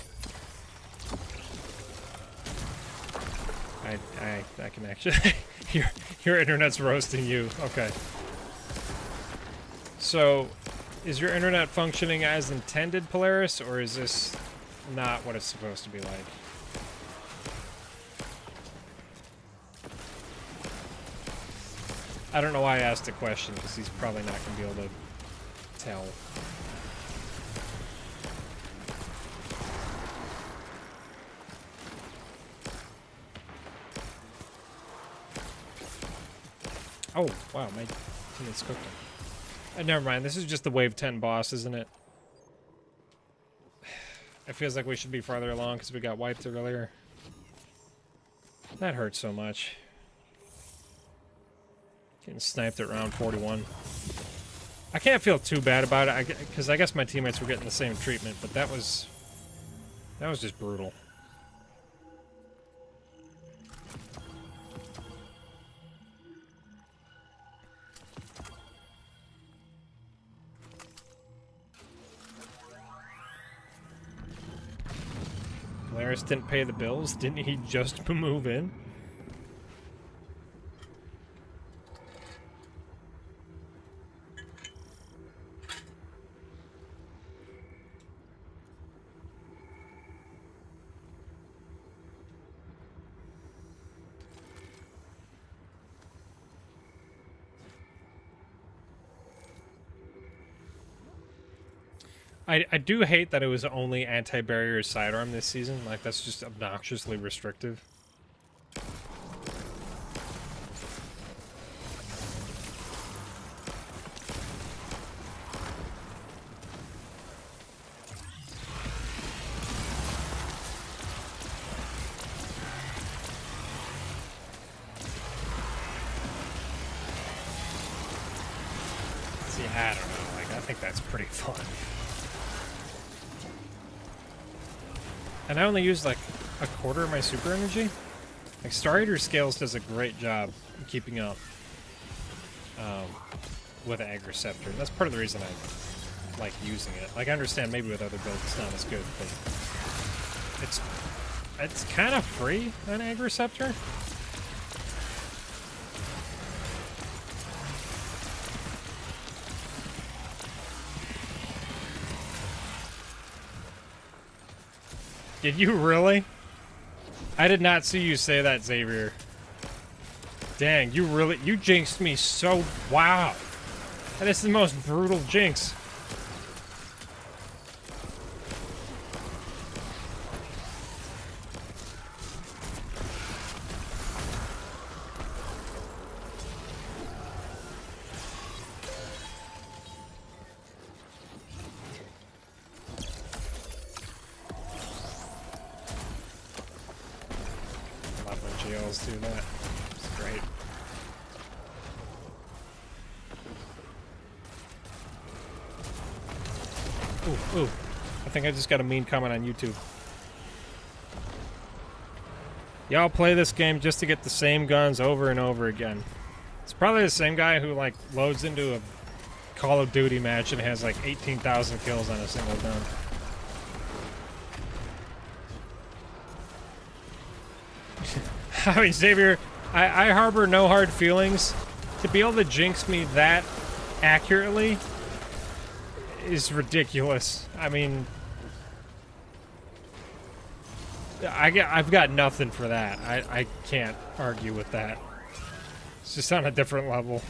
I can actually... your internet's roasting you. Okay. So, is your internet functioning as intended, Polaris, or is this not what it's supposed to be like? I don't know why I asked the question, because he's probably not going to be able to tell. Oh, wow, my teammate's cooking. Never mind, this is just the Wave 10 boss, isn't it? It feels like we should be farther along because we got wiped earlier. That hurts so much. Getting sniped at round 41. I can't feel too bad about it because I guess my teammates were getting the same treatment, but that was just brutal. Polaris didn't pay the bills? Didn't he just move in? I do hate that it was only anti-barrier sidearm this season. Like, that's just obnoxiously restrictive. I don't know, like, I think that's pretty fun. And I only use, like, a quarter of my super energy. Like, Star Eater Scales does a great job keeping up with Agriceptor. That's part of the reason I like using it. Like, I understand maybe with other builds it's not as good, but it's kind of free on Agriceptor. Did you really? I did not see you say that, Xavier. Dang, you jinxed me so... Wow. That is the most brutal jinx. Do that. It's great. Ooh, ooh. I think I just got a mean comment on YouTube. Y'all play this game just to get the same guns over and over again. It's probably the same guy who, like, loads into a Call of Duty match and has, like, 18,000 kills on a single gun. I mean, Xavier, I harbor no hard feelings. To be able to jinx me that accurately is ridiculous. I mean, I've got nothing for that. I can't argue with that. It's just on a different level.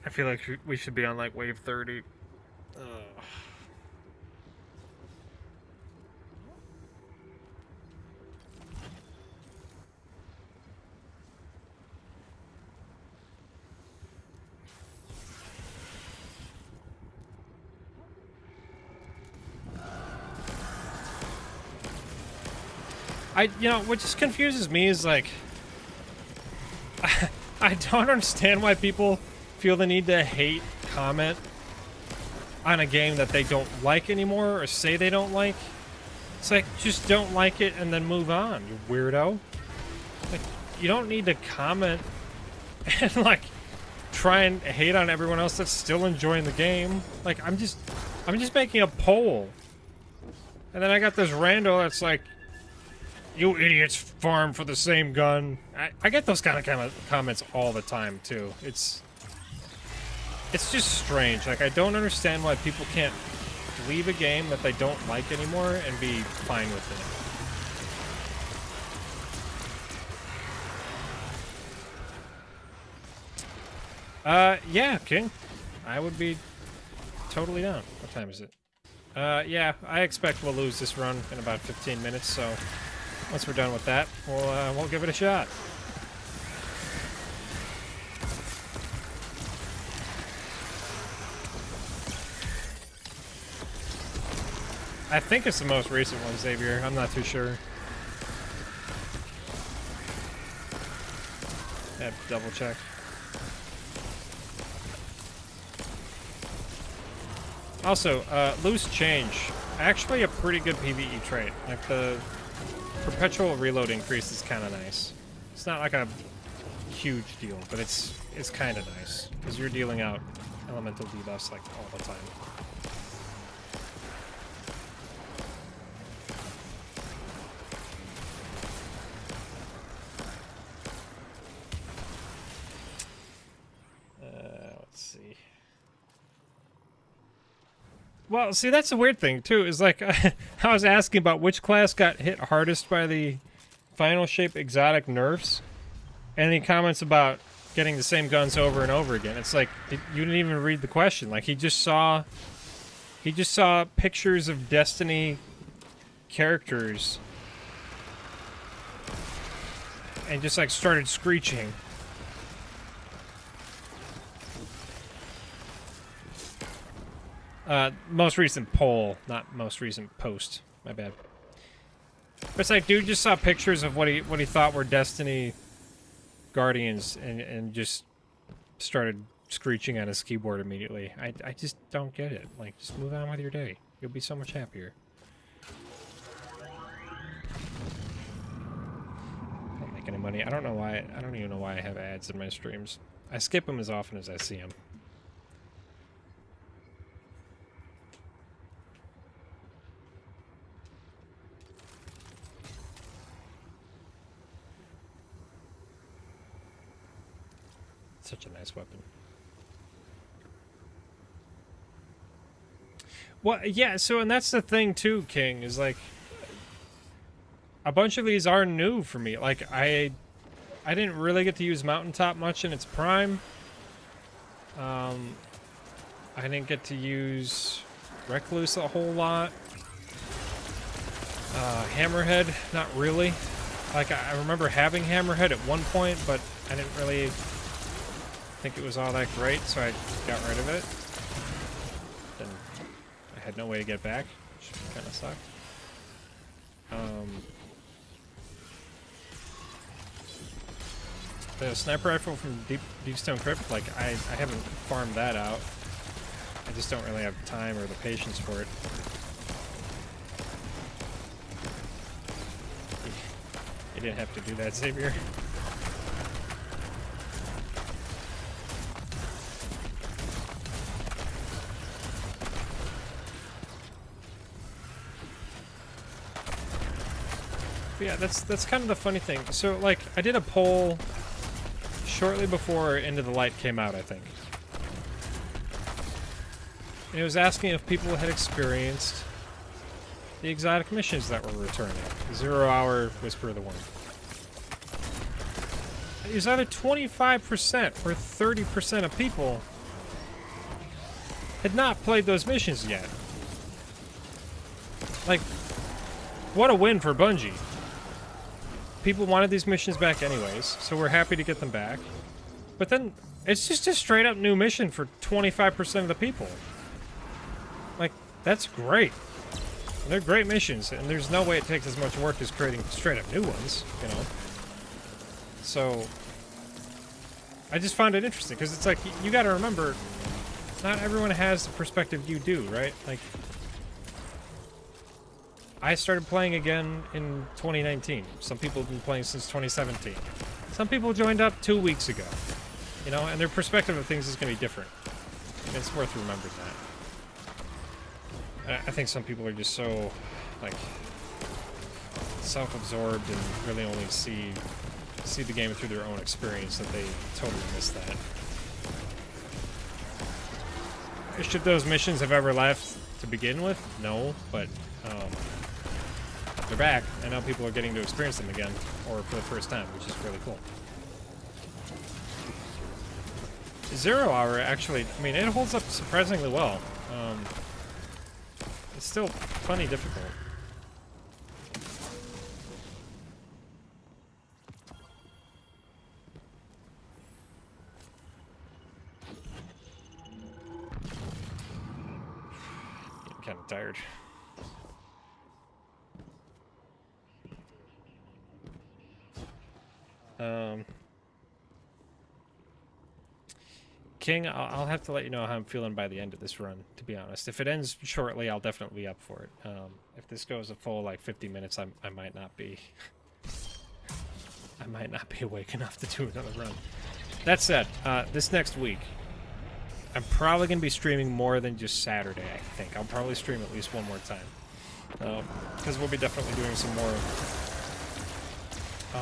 I feel like we should be on, like, wave 30. Ugh. You know, what just confuses me is, like, I don't understand why people feel the need to hate comment on a game that they don't like anymore or say they don't like. It's like, just don't like it and then move on, you weirdo. Like, you don't need to comment and, like, try and hate on everyone else that's still enjoying the game. Like, I'm just making a poll. And then I got this rando that's like, you idiots farm for the same gun. I get those kind of comments all the time, too. It's just strange. Like, I don't understand why people can't leave a game that they don't like anymore and be fine with it. Yeah, King. I would be totally down. What time is it? Yeah, I expect we'll lose this run in about 15 minutes, so once we're done with that, we'll give it a shot. I think it's the most recent one, Xavier. I'm not too sure. I have to double check. Also, loose change. Actually a pretty good PvE trait. Like, the perpetual reload increase is kind of nice. It's not like a huge deal, but it's kind of nice. Because you're dealing out elemental debuffs, like, all the time. Let's see. Well, see, that's the weird thing, too, is like, I was asking about which class got hit hardest by the final shape exotic nerfs, and he comments about getting the same guns over and over again. It's like, you didn't even read the question. Like, he just saw pictures of Destiny characters and just, like, started screeching. Most recent poll, not most recent post, My bad. But it's like, dude just saw pictures of what he thought were Destiny Guardians and just started screeching on his keyboard immediately. I just don't get it. Like, just move on with your day. You'll be so much happier. Don't make any money. I don't know why. I don't even know why I have ads in my streams. I skip them as often as I see them. Such a nice weapon. Well, yeah, so, and that's the thing, too, King, is, like, a bunch of these are new for me. Like, I didn't really get to use Mountaintop much in its prime. I didn't get to use Recluse a whole lot. Hammerhead, not really. Like, I remember having Hammerhead at one point, but I didn't really think it was all that great, so I got rid of it. Then I had no way to get back, which kind of sucked. The sniper rifle from Deepstone Crypt, like, I haven't farmed that out. I just don't really have time or the patience for it. You didn't have to do that, Xavier. But yeah, that's kind of the funny thing. So, like, I did a poll shortly before Into the Light came out, I think. And it was asking if people had experienced the exotic missions that were returning. 0 Hour, Whisper of the Worm. It was either 25% or 30% of people had not played those missions yet. Like, what a win for Bungie. People wanted these missions back anyways, so we're happy to get them back. But then, it's just a straight-up new mission for 25% of the people. Like, that's great. And they're great missions, and there's no way it takes as much work as creating straight-up new ones, you know? So, I just found it interesting, because it's like, you gotta remember, not everyone has the perspective you do, right? Like, I started playing again in 2019. Some people have been playing since 2017. Some people joined up 2 weeks ago. You know, and their perspective of things is going to be different. And it's worth remembering that. I think some people are just so, like, self-absorbed and really only see the game through their own experience that they totally miss that. Should those missions have ever left to begin with? No, but they're back, and now people are getting to experience them again, or for the first time, which is really cool. 0 Hour, actually, I mean, it holds up surprisingly well. It's still plenty difficult. Getting kind of tired. King, I'll have to let you know how I'm feeling by the end of this run, to be honest. If it ends shortly, I'll definitely be up for it. If this goes a full, like, 50 minutes, I might not be... I might not be awake enough to do another run. That said, this next week, I'm probably going to be streaming more than just Saturday, I think. I'll probably stream at least one more time. Because we'll be definitely doing some more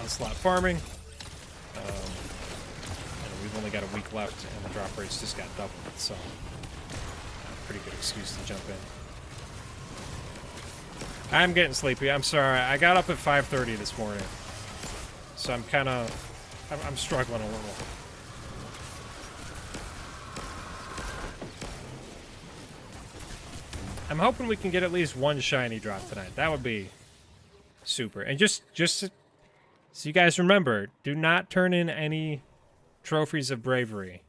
Onslaught farming. We've only got a week left, and the drop rates just got doubled, so pretty good excuse to jump in. I'm getting sleepy. I'm sorry. I got up at 5:30 this morning, so I'm kind of... I'm struggling a little. I'm hoping we can get at least one shiny drop tonight. That would be super. And just so you guys remember, do not turn in any trophies of bravery,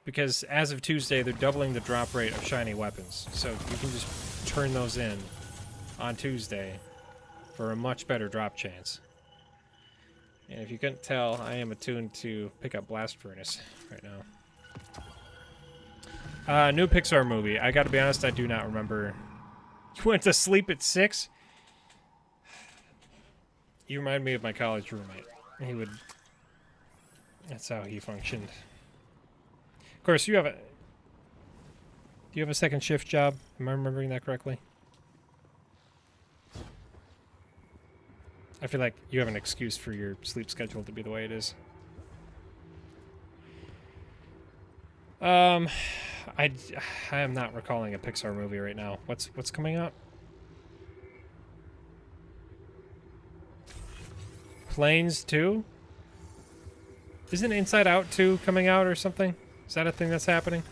because as of Tuesday they're doubling the drop rate of shiny weapons, so you can just turn those in on Tuesday for a much better drop chance. And if you couldn't tell, I am attuned to pick up Blast Furnace right now. New Pixar movie. I gotta be honest, I do not remember. You went to sleep at 6? You remind me of my college roommate. He would... That's how he functioned. Of course, you have a... Do you have a second shift job? Am I remembering that correctly? I feel like you have an excuse for your sleep schedule to be the way it is. I am not recalling a Pixar movie right now. What's coming out? Planes 2? Isn't Inside Out 2 coming out or something? Is that a thing that's happening?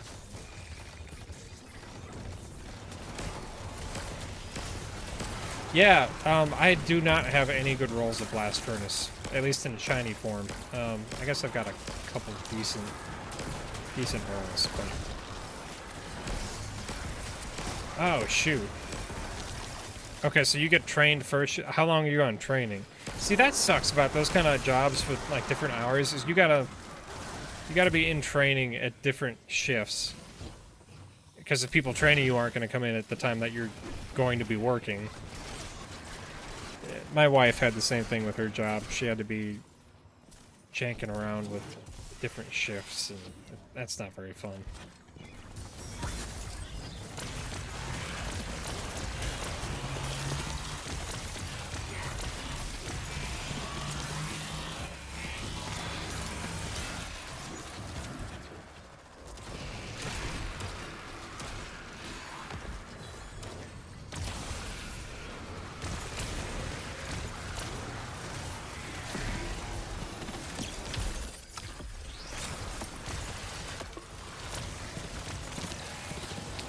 Yeah, I do not have any good rolls of Blast Furnace, at least in shiny form. I guess I've got a couple of decent rolls, but... Oh, shoot. Okay, so you get trained first. How long are you on training? See, that sucks about those kind of jobs with, like, different hours, is you gotta be in training at different shifts. Because the people training you aren't gonna come in at the time that you're going to be working. My wife had the same thing with her job. She had to be janking around with different shifts, and that's not very fun.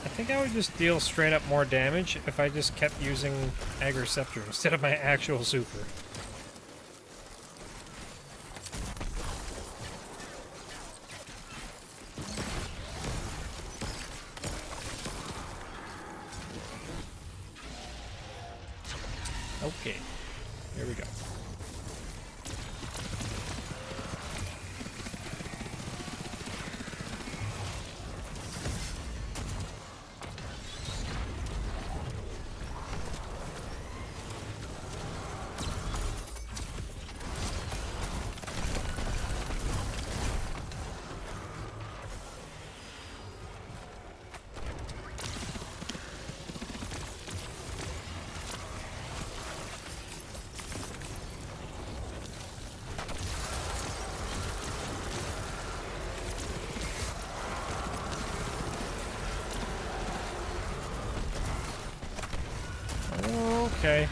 I think I would just deal straight up more damage if I just kept using Agriceptor instead of my actual super. Okay, here we go. Okay.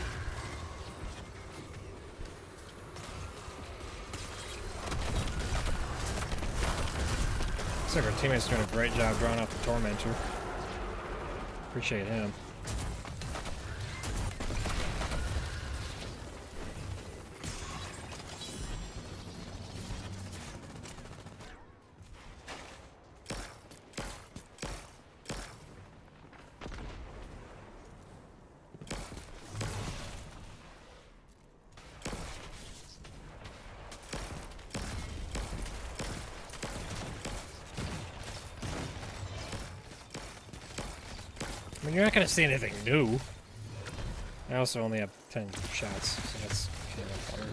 Looks like our teammate's doing a great job drawing out the Tormentor. Appreciate him. I mean, you're not going to see anything new. I also only have 10 shots, so that's kind of hard.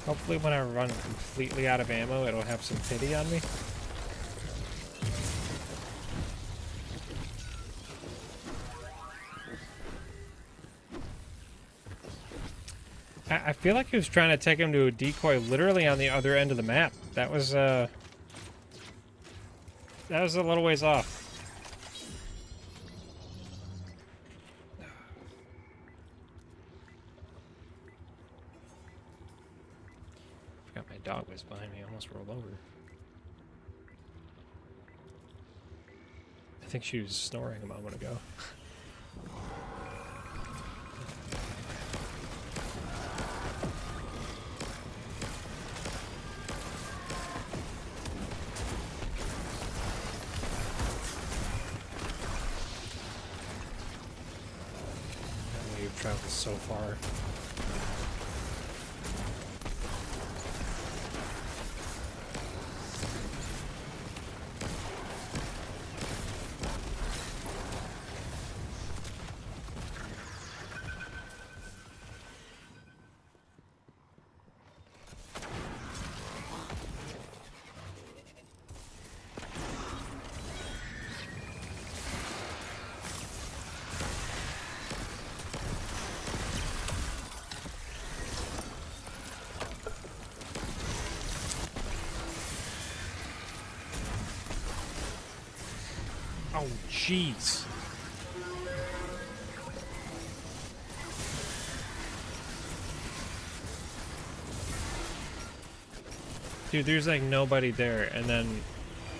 Hopefully when I run completely out of ammo, it'll have some pity on me. I feel like he was trying to take him to a decoy literally on the other end of the map. That was a little ways off. Forgot my dog was behind me. I almost rolled over. I think she was snoring a moment ago. travel so far. Oh, jeez. Dude, there's like nobody there, and then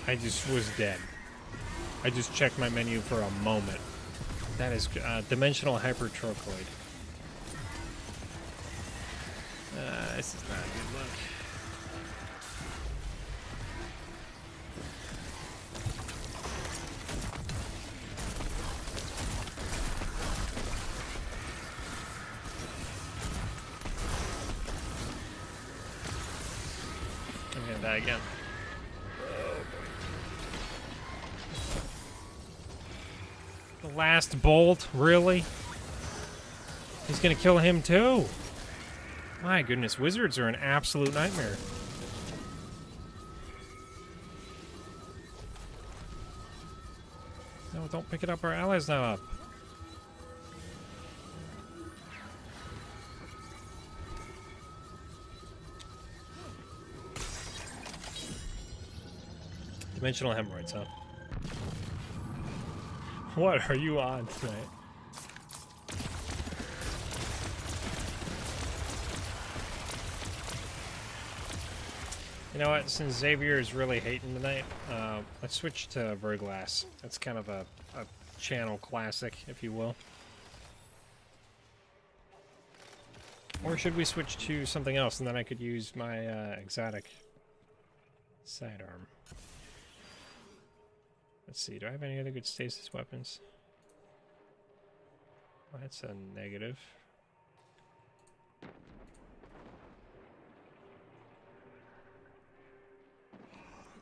I just was dead. I just checked my menu for a moment. That is dimensional hypertrochoid. This is not a good look. Die again. The last bolt, really? He's gonna kill him too. My goodness, wizards are an absolute nightmare. No, don't pick it up. Our ally's not up. Dimensional hemorrhoids, huh? What are you on tonight? You know what? Since Xavier is really hating tonight, let's switch to Verglass. That's kind of a channel classic, if you will. Or should we switch to something else, and then I could use my exotic sidearm? Let's see, do I have any other good stasis weapons? Well, that's a negative.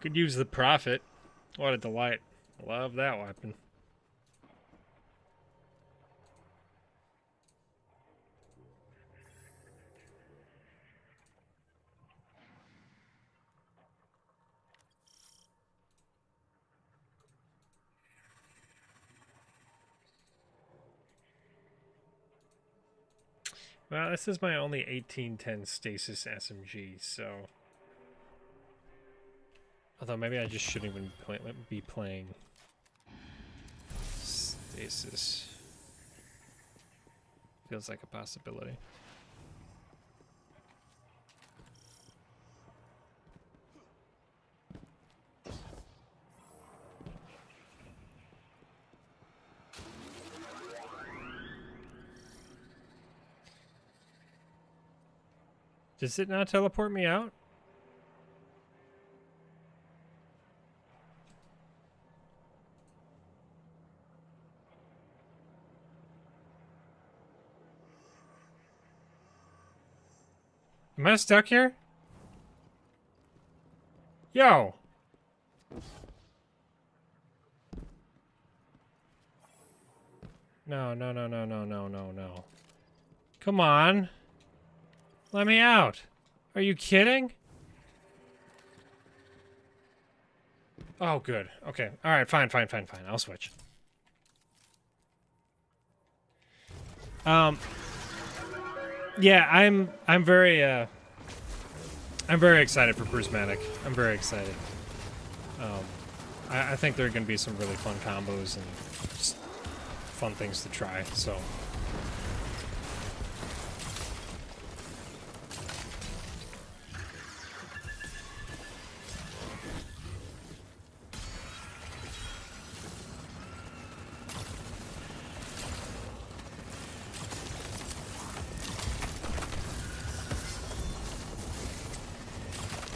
Could use the Prophet. What a delight. Love that weapon. Well, this is my only 1810 stasis SMG, so... Although maybe I just shouldn't even be playing stasis. Feels like a possibility. Does it not teleport me out? Am I stuck here? Yo! No. Come on. Let me out. Are you kidding? Oh, good. Okay. All right, fine. I'll switch. Yeah, I'm very excited for Prismatic. I'm very excited. I think there are going to be some really fun combos and just fun things to try. So.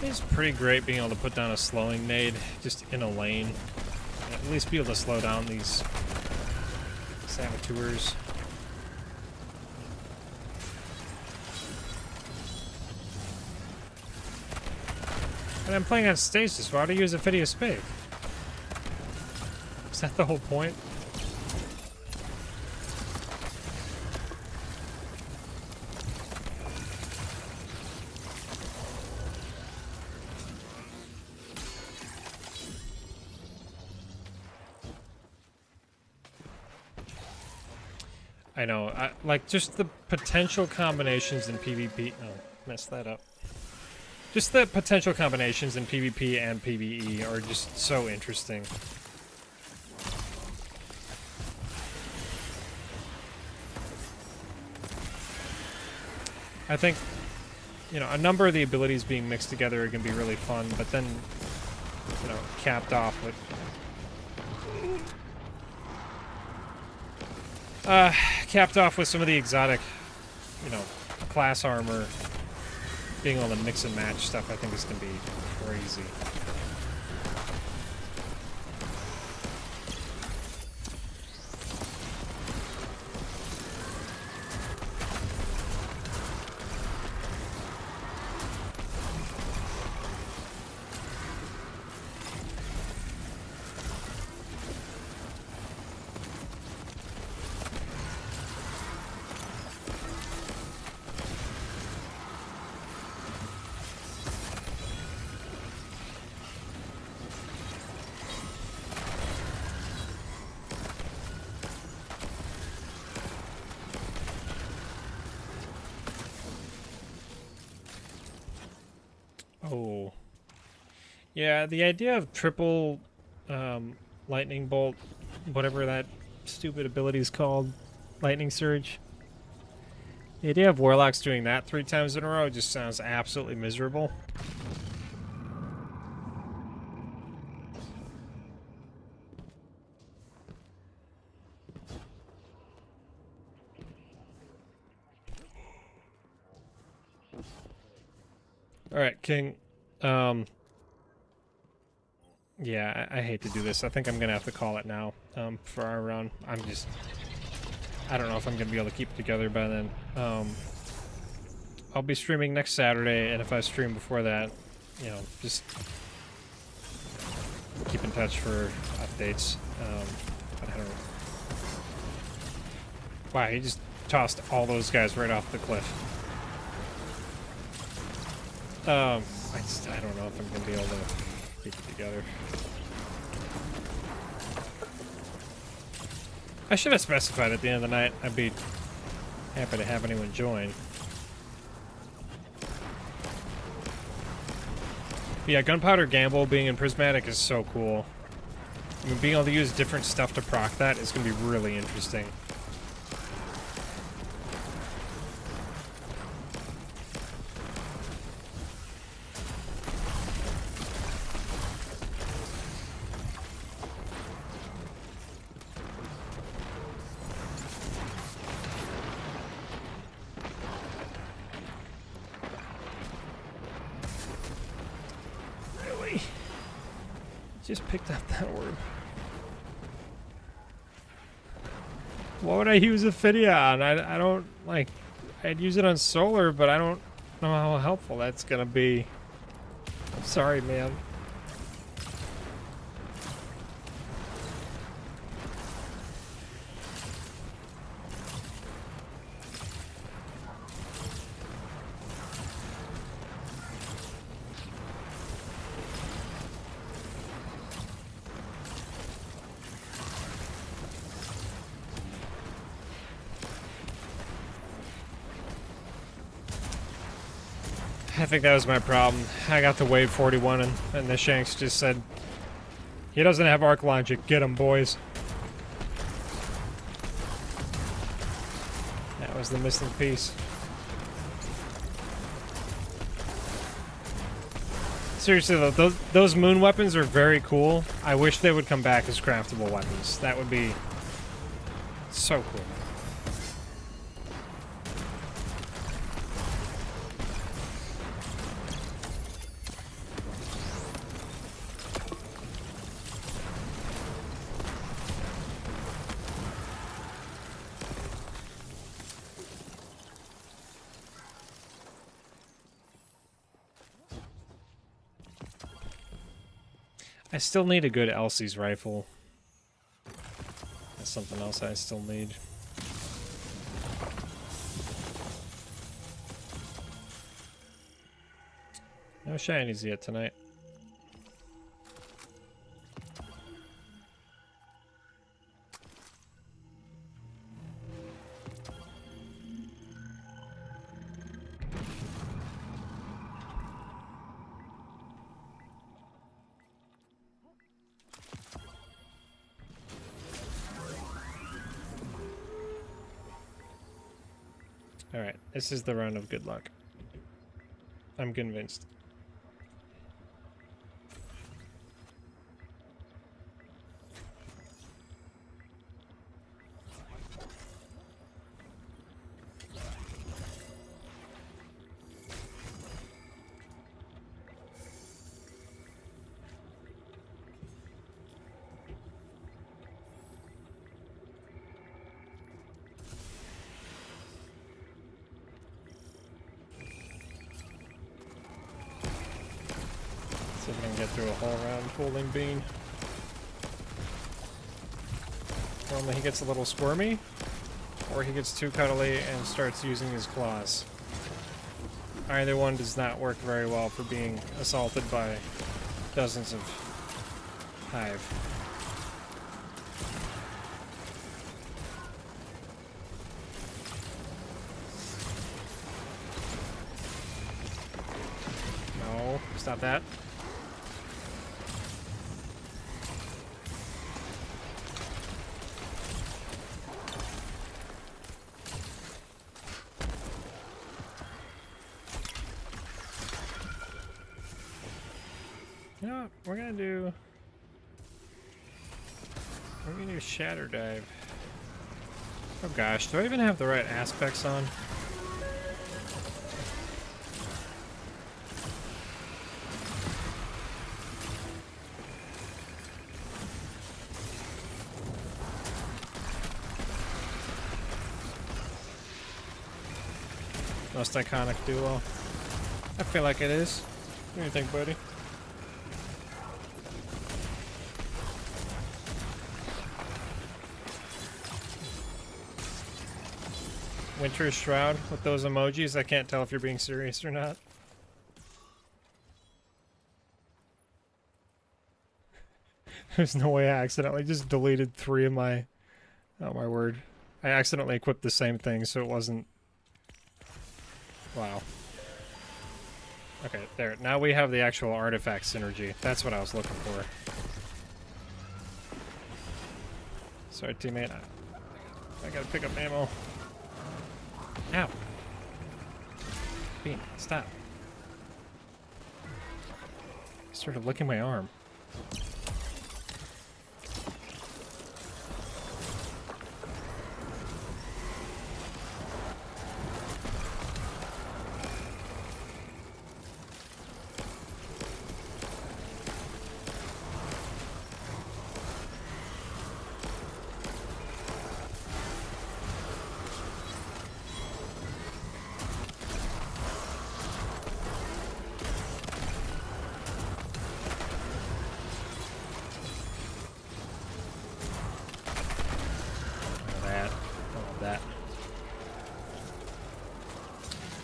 It's pretty great being able to put down a slowing nade just in a lane. At least be able to slow down these saboteurs. And I'm playing on stasis. Why do you use Ophidia Spade? Is that the whole point? I know. Like, just the potential combinations in PvP... Oh, messed that up. Just the potential combinations in PvP and PvE are just so interesting. I think, you know, a number of the abilities being mixed together can be really fun, but then, you know, capped off with... capped off with some of the exotic, you know, class armor, being able to mix and match stuff, I think is going to be crazy. Oh. Yeah, the idea of triple lightning bolt, whatever that stupid ability is called, lightning surge. The idea of warlocks doing that 3 times in a row just sounds absolutely miserable. Alright, King. Yeah, I hate to do this. I think I'm gonna have to call it now for our run. I don't know if I'm gonna be able to keep it together by then. I'll be streaming next Saturday, and if I stream before that, you know, just keep in touch for updates. But I don't know. Wow, he just tossed all those guys right off the cliff. I don't know if I'm gonna be able to keep it together. I should have specified at the end of the night. I'd be happy to have anyone join. But yeah, Gunpowder Gamble being in Prismatic is so cool. I mean, being able to use different stuff to proc that is going to be really interesting. Just picked up that orb. What would I use Ophidia on? I don't, like, I'd use it on solar, but I don't know how helpful that's gonna be. I'm sorry, man. I think that was my problem. I got to wave 41 and the Shanks just said, he doesn't have arc logic, get him, boys. That was the missing piece. Seriously though, those moon weapons are very cool. I wish they would come back as craftable weapons. That would be so cool. I still need a good Elsie's rifle. That's something else I still need. No shinies yet tonight. Alright, this is the run of good luck. I'm convinced. See if I can get through a whole round folding bean. Normally he gets a little squirmy, or he gets too cuddly and starts using his claws. Either one does not work very well for being assaulted by dozens of hive. No, stop that. You know what? We're gonna do Shatter Dive. Oh gosh, do I even have the right aspects on? Most iconic duo. I feel like it is. What do you think, buddy? Winter's Shroud with those emojis. I can't tell if you're being serious or not. There's no way I accidentally just deleted 3 of my... Oh my word. I accidentally equipped the same thing, so it wasn't... Wow. Okay, there. Now we have the actual artifact synergy. That's what I was looking for. Sorry, teammate. I gotta pick up ammo. Ow. Bean, stop. I started licking my arm.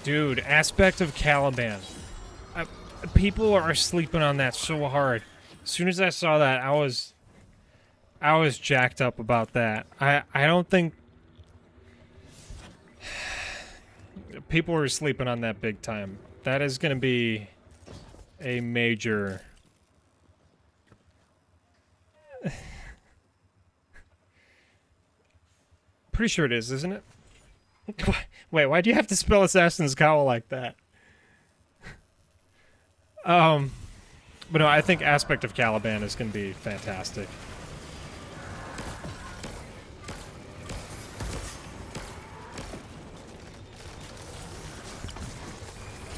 Dude, Aspect of Caliban. People are sleeping on that so hard. As soon as I saw that, I was jacked up about that. I don't think people are sleeping on that big time. That is going to be a major... Pretty sure it is, isn't it? Wait, why do you have to spell Assassin's Cowl like that? But no, I think Aspect of Caliban is going to be fantastic.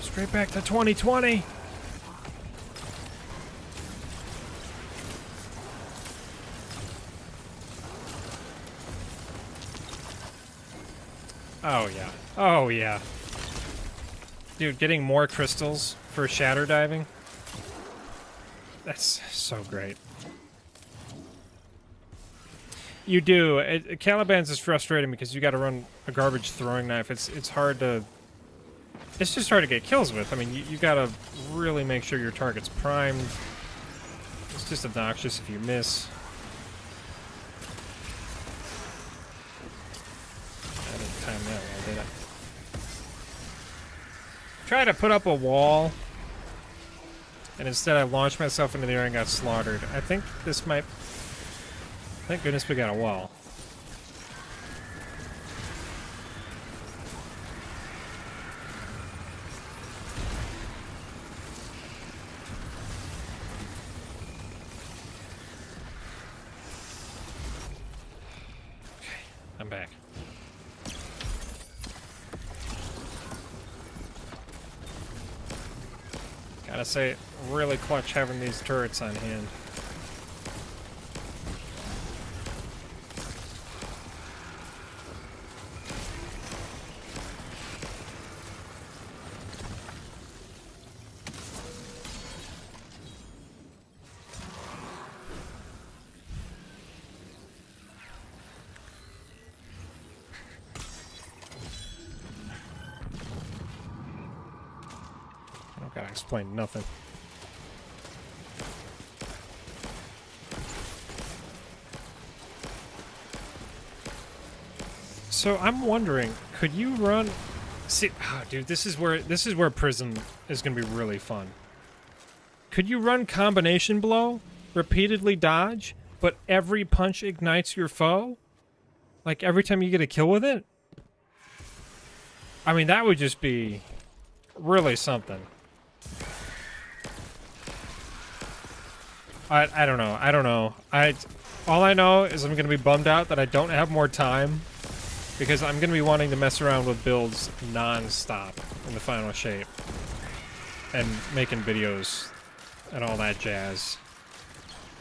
Straight back to 2020. Oh yeah. Oh yeah. Dude, getting more crystals for shatter diving. That's so great. You do. Caliban's is frustrating because you got to run a garbage throwing knife. It's hard to... It's just hard to get kills with. I mean, you got to really make sure your target's primed. It's just obnoxious if you miss. I didn't time that well, did I? Try to put up a wall, and instead I launched myself into the air and got slaughtered. I think this might... Thank goodness we got a wall. Okay, I'm back. Gotta say, really clutch having these turrets on hand. I gotta explain nothing. So I'm wondering, could you run? See, oh, dude, this is where Prism is gonna be really fun. Could you run combination blow, repeatedly dodge, but every punch ignites your foe? Like every time you get a kill with it? I mean, that would just be really something. I don't know. I don't know. All I know is I'm gonna be bummed out that I don't have more time, because I'm gonna be wanting to mess around with builds non-stop in the final shape and making videos and all that jazz.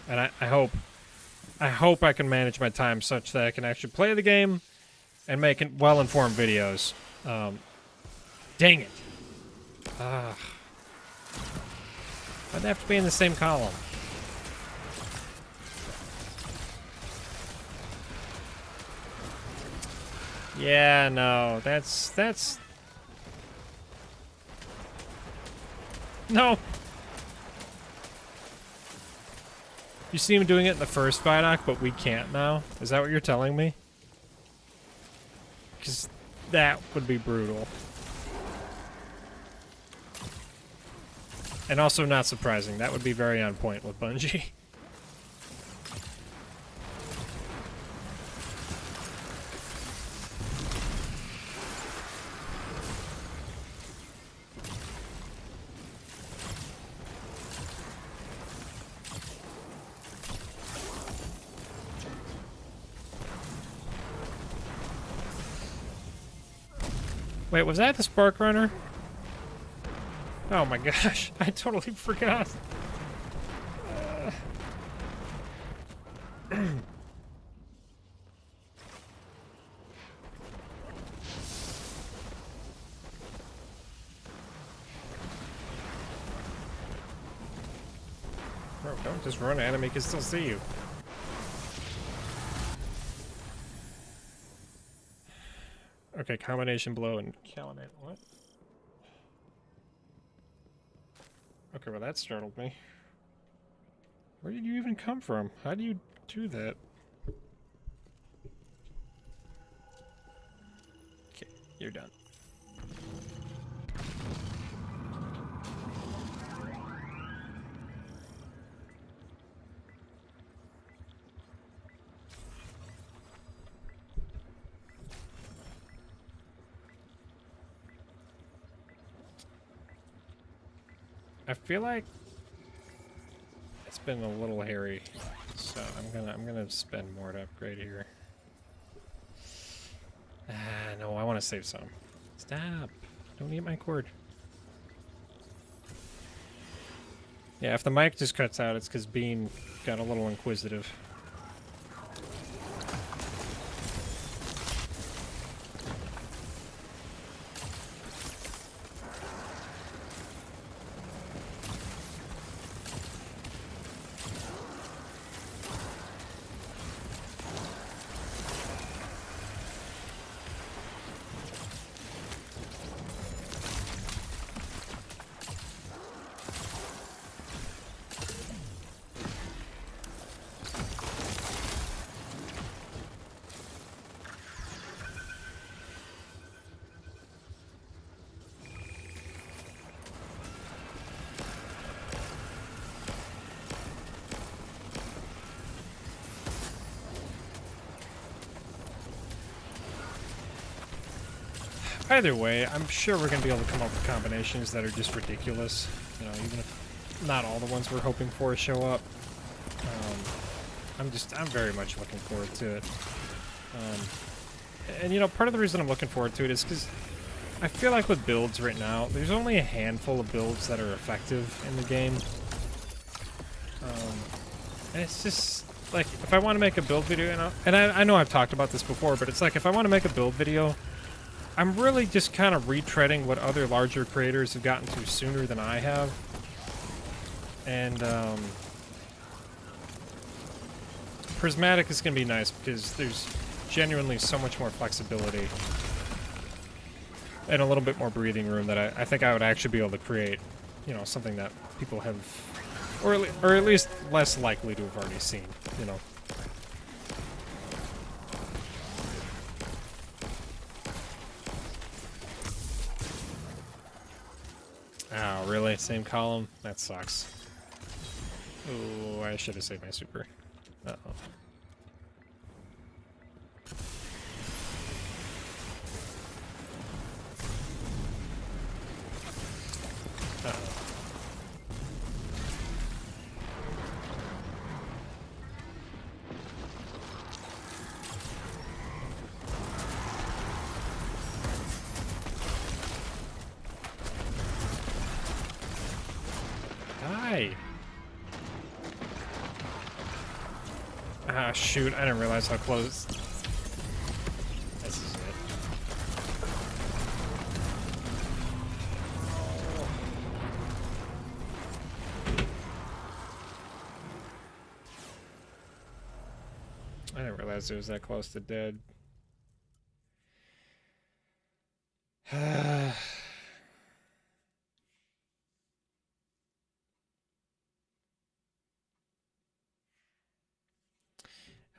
And I hope I can manage my time such that I can actually play the game and make well-informed videos. Dang it. Why'd they have to be in the same column? Yeah, no, that's... No! You see him doing it in the first Vidoc, but we can't now? Is that what you're telling me? Because that would be brutal. And also not surprising. That would be very on point with Bungie. Wait, was that the Spark Runner? Oh my gosh, I totally forgot. Bro, don't just run at him, he can still see you. Okay, combination blow and calamate. What? Okay, well that startled me. Where did you even come from? How do you do that? Okay, you're done. I feel like it's been a little hairy, so I'm gonna spend more to upgrade here. No, I want to save some. Stop! Don't eat my cord. Yeah, if the mic just cuts out, it's because Bean got a little inquisitive. Either way, I'm sure we're going to be able to come up with combinations that are just ridiculous. You know, even if not all the ones we're hoping for show up. I'm very much looking forward to it. And you know, part of the reason I'm looking forward to it is because I feel like with builds right now, there's only a handful of builds that are effective in the game. And it's just, like, if I want to make a build video, you know, and I know I've talked about this before, but it's like, if I want to make a build video, I'm really just kind of retreading what other larger creators have gotten to sooner than I have. And, Prismatic is going to be nice because there's genuinely so much more flexibility and a little bit more breathing room that I think I would actually be able to create, you know, something that people have, or at least less likely to have already seen, you know. Oh, really? Same column? That sucks. Oh, I should have saved my super. Uh-oh. Uh-oh. Die! Ah, shoot, I didn't realize how close. This is it. I didn't realize it was that close to dead.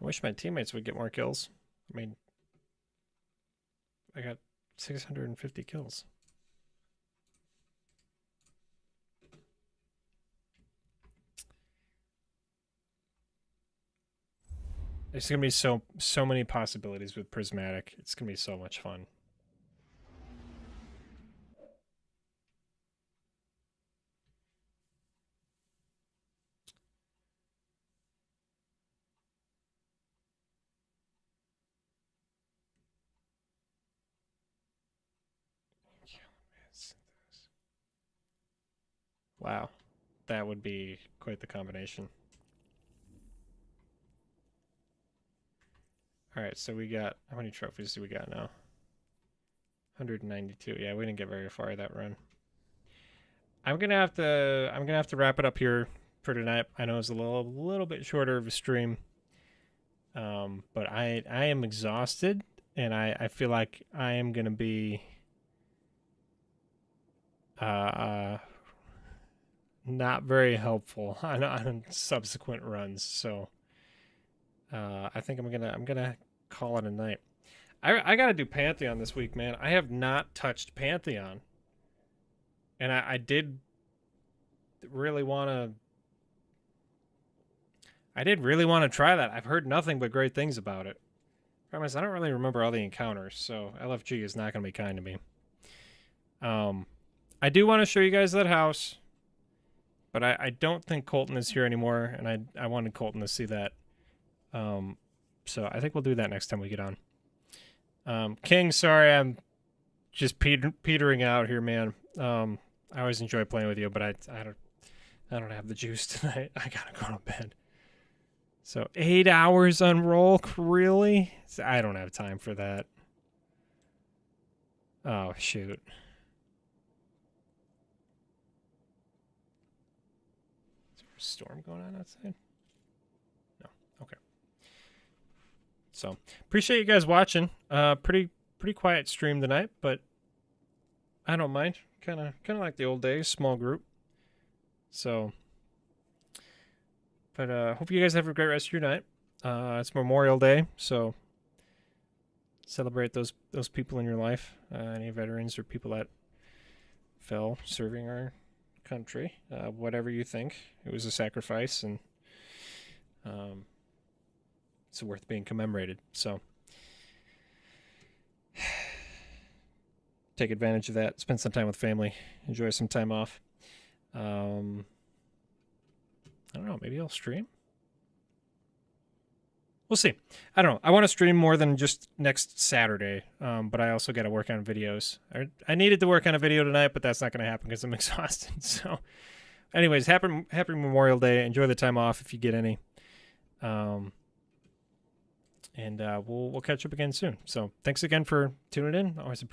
I wish my teammates would get more kills. I mean, I got 650 kills. There's gonna be so many possibilities with Prismatic. It's gonna be so much fun. Wow, that would be quite the combination. All right, so we got, how many trophies do we got now? 192. Yeah, we didn't get very far that run. I'm gonna have to wrap it up here for tonight. I know it's a little bit shorter of a stream, but I am exhausted, and I feel like I am gonna be not very helpful on subsequent runs. So I think I'm gonna call it a night. I gotta do Pantheon this week, man. I have not touched Pantheon, and I did really want to. I did really want to try that. I've heard nothing but great things about it. Promise, I don't really remember all the encounters, so LFG is not going to be kind to me. I do want to show you guys that house, but I don't think Colton is here anymore, and I wanted Colton to see that. So I think we'll do that next time we get on. King, sorry, I'm just petering out here, man. I always enjoy playing with you, but I don't have the juice tonight. I gotta go to bed. So 8 hours on roll, really? I don't have time for that. Oh, shoot. Is there a storm going on outside? No. Okay. So, appreciate you guys watching. Pretty quiet stream tonight, but I don't mind. Kind of like the old days, small group. So, but hope you guys have a great rest of your night. It's Memorial Day, so celebrate those people in your life, any veterans or people that fell serving our country. Whatever you think, it was a sacrifice, and it's worth being commemorated. So take advantage of that, spend some time with family, enjoy some time off. I don't know, maybe I'll stream? We'll see. I don't know. I want to stream more than just next Saturday, but I also got to work on videos. I needed to work on a video tonight, but that's not going to happen because I'm exhausted. So, anyways, happy Memorial Day. Enjoy the time off if you get any. And we'll catch up again soon. So, thanks again for tuning in. Always appreciate